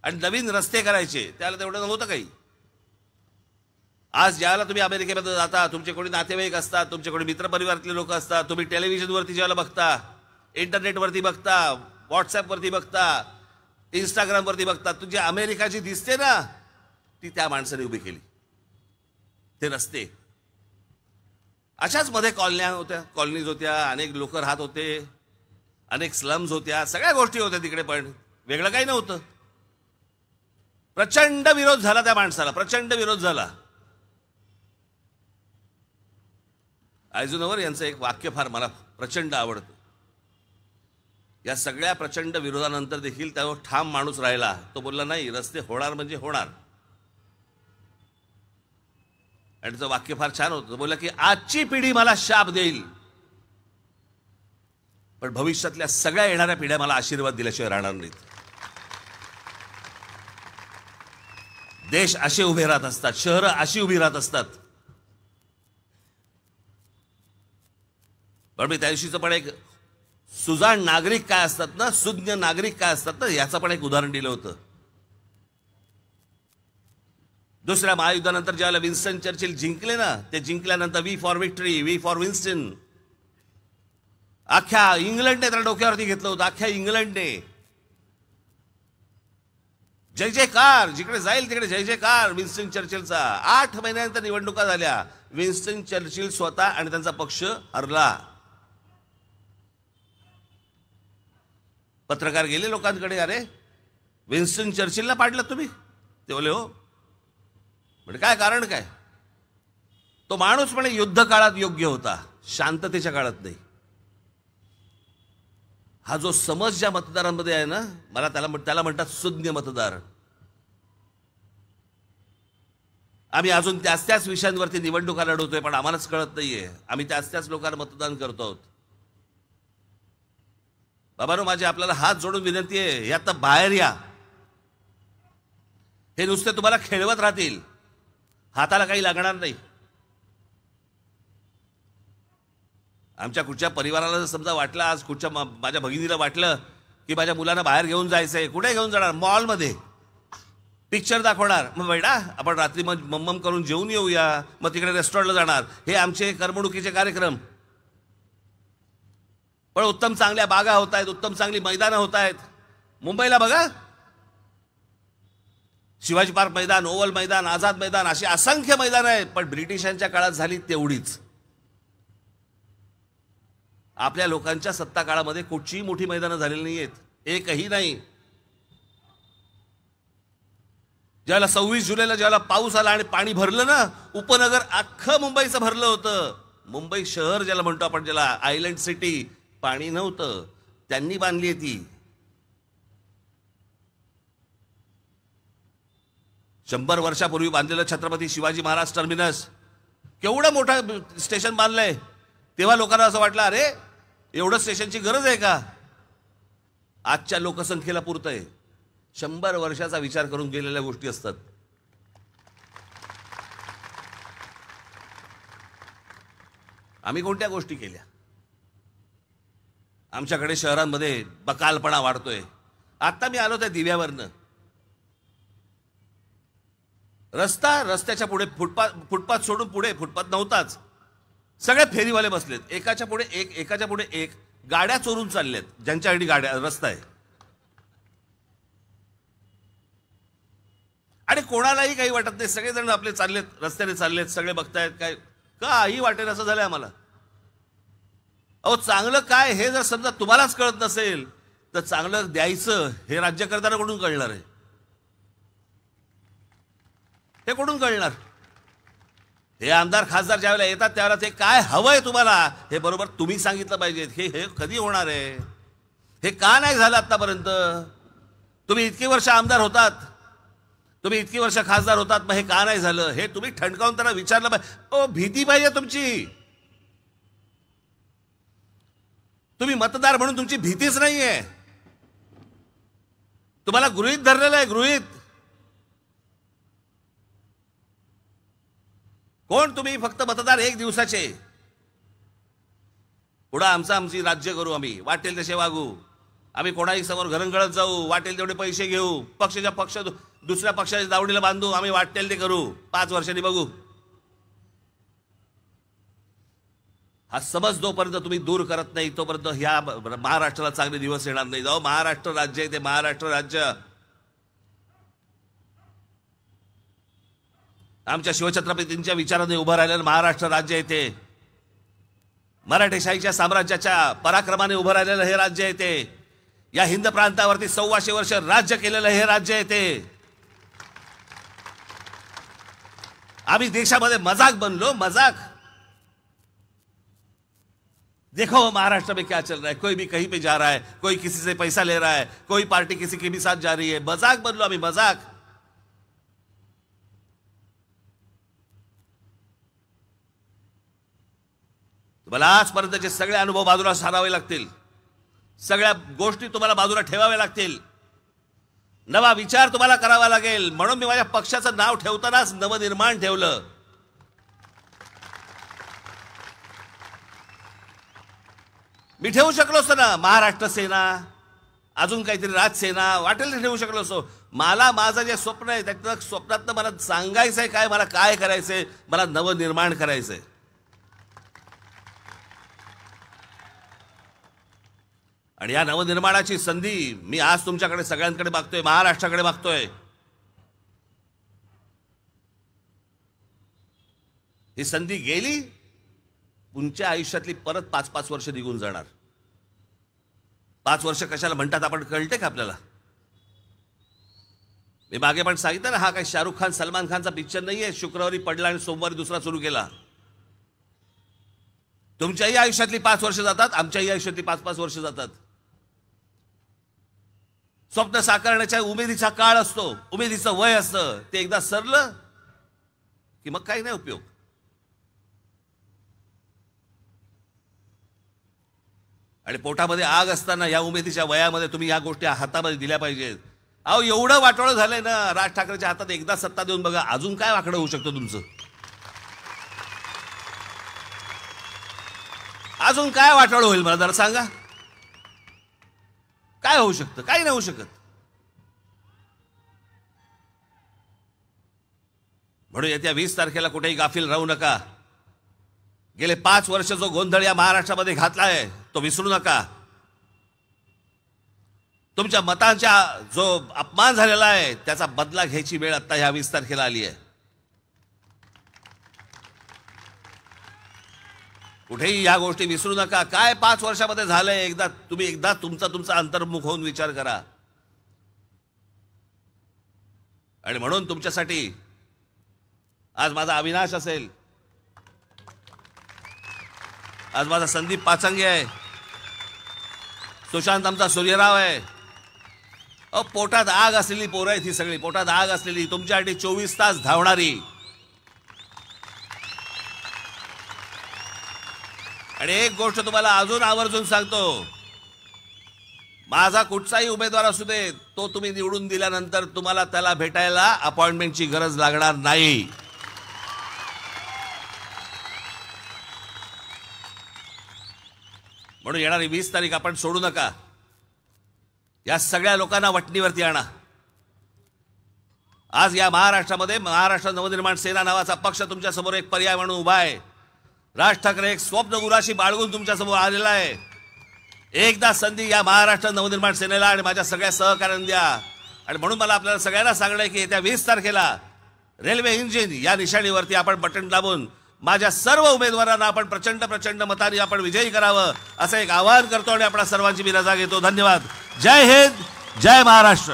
F: आणि नवीन रस्ते करायचे, त्याला तेवढं नव्हतं काही. आज ज्यावेळेला तुम्ही अमेरिकेमध्ये जाता, तुमचे कोणी नातेवाईक असतात, तुमचे कोणी मित्रपरिवारातले लोक असतात, तुम्ही टेलिव्हिजनवरती ज्यावेळेला बघता, इंटरनेटवरती बघता, व्हॉट्सॲपवरती बघता, इंस्टाग्रामवरती बघता, तुझी अमेरिका जी दिसते ना ती त्या माणसाने उभी केली. ते रस्ते अशाच मध्ये कॉलनीज होत्या, अनेक लोक राहत होते, अनेक स्लम्स होत्या, सगळ्या गोष्टी होत्या तिकडे, पण वेगळं काही नव्हतं. प्रचंड विरोध झाला त्या माणसाला, प्रचंड विरोध झाला. आयझनहोवर यांचं एक वाक्य फार मला प्रचंड आवडतं. या सगळ्या प्रचंड विरोधानंतर देखील त्यावर ठाम माणूस राहिला. तो बोलला नाही, रस्ते होणार म्हणजे होणार. आणि त्याचं वाक्य फार छान होतं. बोलला की आजची पिढी मला शाप देईल, पण भविष्यातल्या सगळ्या येणाऱ्या पिढ्या मला आशीर्वाद दिल्याशिवाय राहणार नाहीत. देश असे उभे राहत असतात, शहरं अशी उभी राहत असतात. पण मी त्या दिवशीचं पण एक सुजाण नागरिक काय असतात ना, सुज्ञ नागरिक काय असतात ना, याचं पण एक उदाहरण दिलं होतं. दुसऱ्या महायुद्धानंतर ज्यावेळेला विन्स्टन चर्चिल जिंकले ना, ते जिंकल्यानंतर V for victory, V for Winston, अख्ख्या इंग्लंडने त्याला डोक्यावरती घेतलं होतं. अख्ख्या इंग्लंडने जय जयकार, जिकडे जाईल तिकडे जय जयकार विन्स्टन चर्चिलचा. 8 महिन्यानंतर निवडणुका झाल्या. विन्स्टन चर्चिल स्वतः आणि त्यांचा पक्ष हरला. पत्रकार गेले लोकांकडे, अरे विन्स्टन चर्चिलला पाडलं तुम्ही? ते बोले हो. म्हणजे काय कारण काय? तो माणूस म्हणे युद्ध काळात योग्य होता, शांततेच्या काळात नाही. हा जो समज ज्या मतदारांमध्ये आहे ना, मला त्याला म्हणतात सुज्ञ मतदार. आम्ही अजून त्याच विषयांवरती निवडणुका लढवतोय, पण आम्हालाच कळत नाहीये. आम्ही त्याच लोकांना मतदान करतो आहोत. बाबांनो, माझी आपल्याला हात जोडून विनंती आहे, यात बाहेर या. हे नुसते तुम्हाला खेळवत राहतील, हाताला काही लागणार नाही. आमच्या कुठच्या परिवाराला जर समजा वाटलं, आज कुठच्या माझ्या भगिनीला वाटलं की माझ्या मुलांना बाहेर घेऊन जायचंय, कुठे घेऊन जाणार? मॉलमध्ये पिक्चर दाखवणार. मग बेटा आपण रात्री मग मम्मम करून जेवून येऊया, मग तिकडे रेस्टॉरंटला जाणार. हे आमचे करमणुकीचे कार्यक्रम. पण उत्तम चांगल्या बागा होत आहेत, उत्तम चांगली मैदानं होत आहेत. मुंबईला बघा, शिवाजी पार्क मैदान, ओव्हल मैदान, आझाद मैदान, अशी असंख्य मैदान आहेत. पण ब्रिटिशांच्या काळात झाली तेवढीच. आपल्या लोकांच्या सत्ता काळामध्ये कुठचीही मोठी मैदानं झालेली नाही आहेत, एकही नाही. ज्याला 26 जुलैला ज्याला पाऊस आला आणि पाणी भरलं ना, उपनगर अख्खं मुंबईचं भरलं होतं. मुंबई शहर ज्याला म्हणतो आपण, ज्याला आयलंड सिटी, पाणी नव्हतं, त्यांनी बांधली ती. 100 वर्षापूर्वी बांधलेलं छत्रपती शिवाजी महाराज टर्मिनस, केवढं मोठं स्टेशन बांधलंय. तेव्हा लोकांना असं वाटलं, अरे एवढं स्टेशनची गरज आहे का? आजच्या लोकसंख्येला पुरतंय. 100 वर्षाचा विचार करून गेलेल्या गोष्टी असतात. आम्ही कोणत्या गोष्टी केल्या? आमच्याकडे शहरांमध्ये बकालपणा वाढतोय. आता मी आलो त्या दिव्यावरनं, रस्त्याच्या पुढे फुटपाथ सोडून पुढे फुटपाथ नव्हताच, सगळे फेरीवाले बसलेत, एकाच्या पुढे एक. गाड्या चोरून चालल्यात, ज्यांच्याकडे गाड्या रस्ता आहे. आणि कोणालाही काही वाटत नाही, सगळेजण आपले चाललेत, रस्त्याने चाललेत, सगळे बघतायत. काय काही वाटेल असं झालंय आम्हाला. अहो, चांगलं काय हे जर समजा तुम्हालाच कळत नसेल, तर चांगलं द्यायचं हे राज्यकर्त्यांना कुठून कळणार आहे? हे कुठून कळणार? हे आमदार खासदार ज्यावेळेला येतात त्यावेळेला ते काय हवंय तुम्हाला हे बरोबर तुम्ही सांगितलं पाहिजे. हे कधी होणार आहे? हे का नाही झालं आतापर्यंत? तुम्ही इतकी वर्ष आमदार होतात, तुम्ही इतकी वर्ष खासदार होतात, मग हे का नाही झालं हे तुम्ही ठणकावून त्यांना विचारलं पाहिजे. ओ, भीती पाहिजे तुमची. तुम्ही मतदार म्हणून तुमची भीतीच नाहीये. तुम्हाला गृहीत धरलेलं आहे, गृहीत. कोण तुम्ही? फक्त मतदार 1 दिवसाचे. पुढं आमची राज्य करू, आम्ही वाटेल तसे वागू. आम्ही कोणाही समोर घरंगळत जाऊ, वाटेल तेवढे पैसे घेऊ, पक्ष दुसऱ्या पक्षाच्या दावडीला बांधू, आम्ही वाटेल ते करू, 5 वर्षांनी बघू. हा समज जोपर्यंत तुम्ही दूर करत नाही तोपर्यंत ह्या महाराष्ट्राला चांगले दिवस येणार नाही. जाऊ, महाराष्ट्र राज्य आहे ते महाराष्ट्र राज्य. आमच्या शिवछत्रपतींच्या विचाराने उभं राहिलेलं महाराष्ट्र राज्य आहे ते. मराठेशाहीच्या साम्राज्याच्या पराक्रमाने उभं राहिलेलं हे राज्य आहे ते. या हिंद प्रांतावरती 125 वर्ष राज्य केलेलं हे राज्य आहे ते. आम्ही देशामध्ये मजाक बनलो, मजाक. देखो महाराष्ट्र में क्या चल रहा है, कोई भी कहीं पे जा रहा है, कोई किसी से पैसा ले रहा है, कोई पार्टी किसी के भी साथ जा रही है. मजाक बनलो आम्ही, मजाक. तुम्हाला आजपर्यंतचे सगळे अनुभव बाजूला सारावे लागतील, सगळ्या गोष्टी तुम्हाला बाजूला ठेवाव्या लागतील, नवा विचार तुम्हाला करावा लागेल. म्हणून मी माझ्या पक्षाचं नाव ठेवतानाच नवनिर्माण ठेवलं. मी ठेवू शकलो असतो ना महाराष्ट्र सेना, अजून काहीतरी राजसेना, वाटेल ते ठेवू शकलो असतो. मला माझं जे स्वप्न आहे त्या स्वप्नातनं मला सांगायचंय काय, मला काय करायचंय, मला नवनिर्माण करायचंय. आणि या नवनिर्माणाची संधी मी आज तुमच्याकडे सगळ्यांकडे मागतोय, महाराष्ट्राकडे मागतोय. ही संधी गेली, तुमच्या आयुष्यातली परत 5-5 वर्ष निघून जाणार. 5 वर्ष कशाला म्हणतात आपण कळते का आपल्याला? मी मागे पण सांगितलं ना, हा काही शाहरुख खान सलमान खानचा पिक्चर नाहीये. शुक्रवारी पडला आणि सोमवारी दुसरा सुरू केला. तुमच्याही आयुष्यातली 5 वर्ष जातात, आमच्याही आयुष्यातली 5-5 वर्ष जातात. स्वप्न साकारण्याच्या उमेदीचा काळ असतो, उमेदीचं वय असतं. ते एकदा सरलं की मग काही नाही उपयोग. आणि पोटामध्ये आग असताना या उमेदीच्या वयामध्ये तुम्ही या गोष्टी हातामध्ये दिल्या पाहिजेत. अहो, एवढं वाटोळं झालंय ना, राज ठाकरेच्या हातात एकदा सत्ता देऊन बघा, अजून काय वाकडं होऊ शकतं तुमचं? अजून काय वाटोळं होईल मला जरा सांगा? काय होऊ शकतं? काही नाही होऊ शकत. म्हणून येत्या 20 तारखेला कुठेही गाफील राहू नका. गेले 5 वर्ष जो गोंधळ या महाराष्ट्रामध्ये घातलाय तो विसरू नका. तुमच्या मतांचा जो अपमान झालेला आहे त्याचा बदला घ्यायची वेळ आता ह्या 20 तारखेला आली आहे. कुठेही या गोष्टी विसरू नका. काय 5 वर्षामध्ये झालंय, तुम्ही एकदा तुमचा अंतर्मुख होऊन विचार करा. आणि म्हणून तुमच्यासाठी आज माझा अविनाश असेल, आज माझा संदीप पाचंगे आहे, सुशांत आमचा सूर्यराव आहे. अहो, पोटात आग असलेली पोरं आहेत ही सगळी, पोटात आग असलेली, तुमच्यासाठी 24 तास धावणारी. आणि एक गोष्ट तुम्हाला अजून आवर्जून सांगतो, माझा कुठचाही उमेदवार असू दे, तो तुम्ही निवडून दिल्यानंतर तुम्हाला त्याला भेटायला अपॉइंटमेंटची गरज लागणार नाही. म्हणून येणारी 20 तारीख आपण सोडू नका. या सगळ्या लोकांना वटणीवरती आणा. आज या महाराष्ट्रामध्ये महाराष्ट्र नवनिर्माण सेना नावाचा पक्ष तुमच्या समोर एक पर्याय म्हणून उभा आहे. राज ठाकरे एक स्वप्न गुराशी बाळगून तुमच्या समोर आलेला आहे. एकदा संधी या महाराष्ट्र नवनिर्माण सेनेला आणि माझ्या सगळ्या सहकार्यांना द्या. आणि म्हणून मला आपल्याला सगळ्यांना सांगणं आहे की येत्या 20 तारखेला रेल्वे इंजिन या निशाणीवरती आपण बटन दाबून माझ्या सर्व उमेदवारांना आपण प्रचंड मतांनी आपण विजयी करावं असं एक आवाहन करतो आणि आपल्या सर्वांची मी रजा घेतो. धन्यवाद. जय हिंद, जय महाराष्ट्र.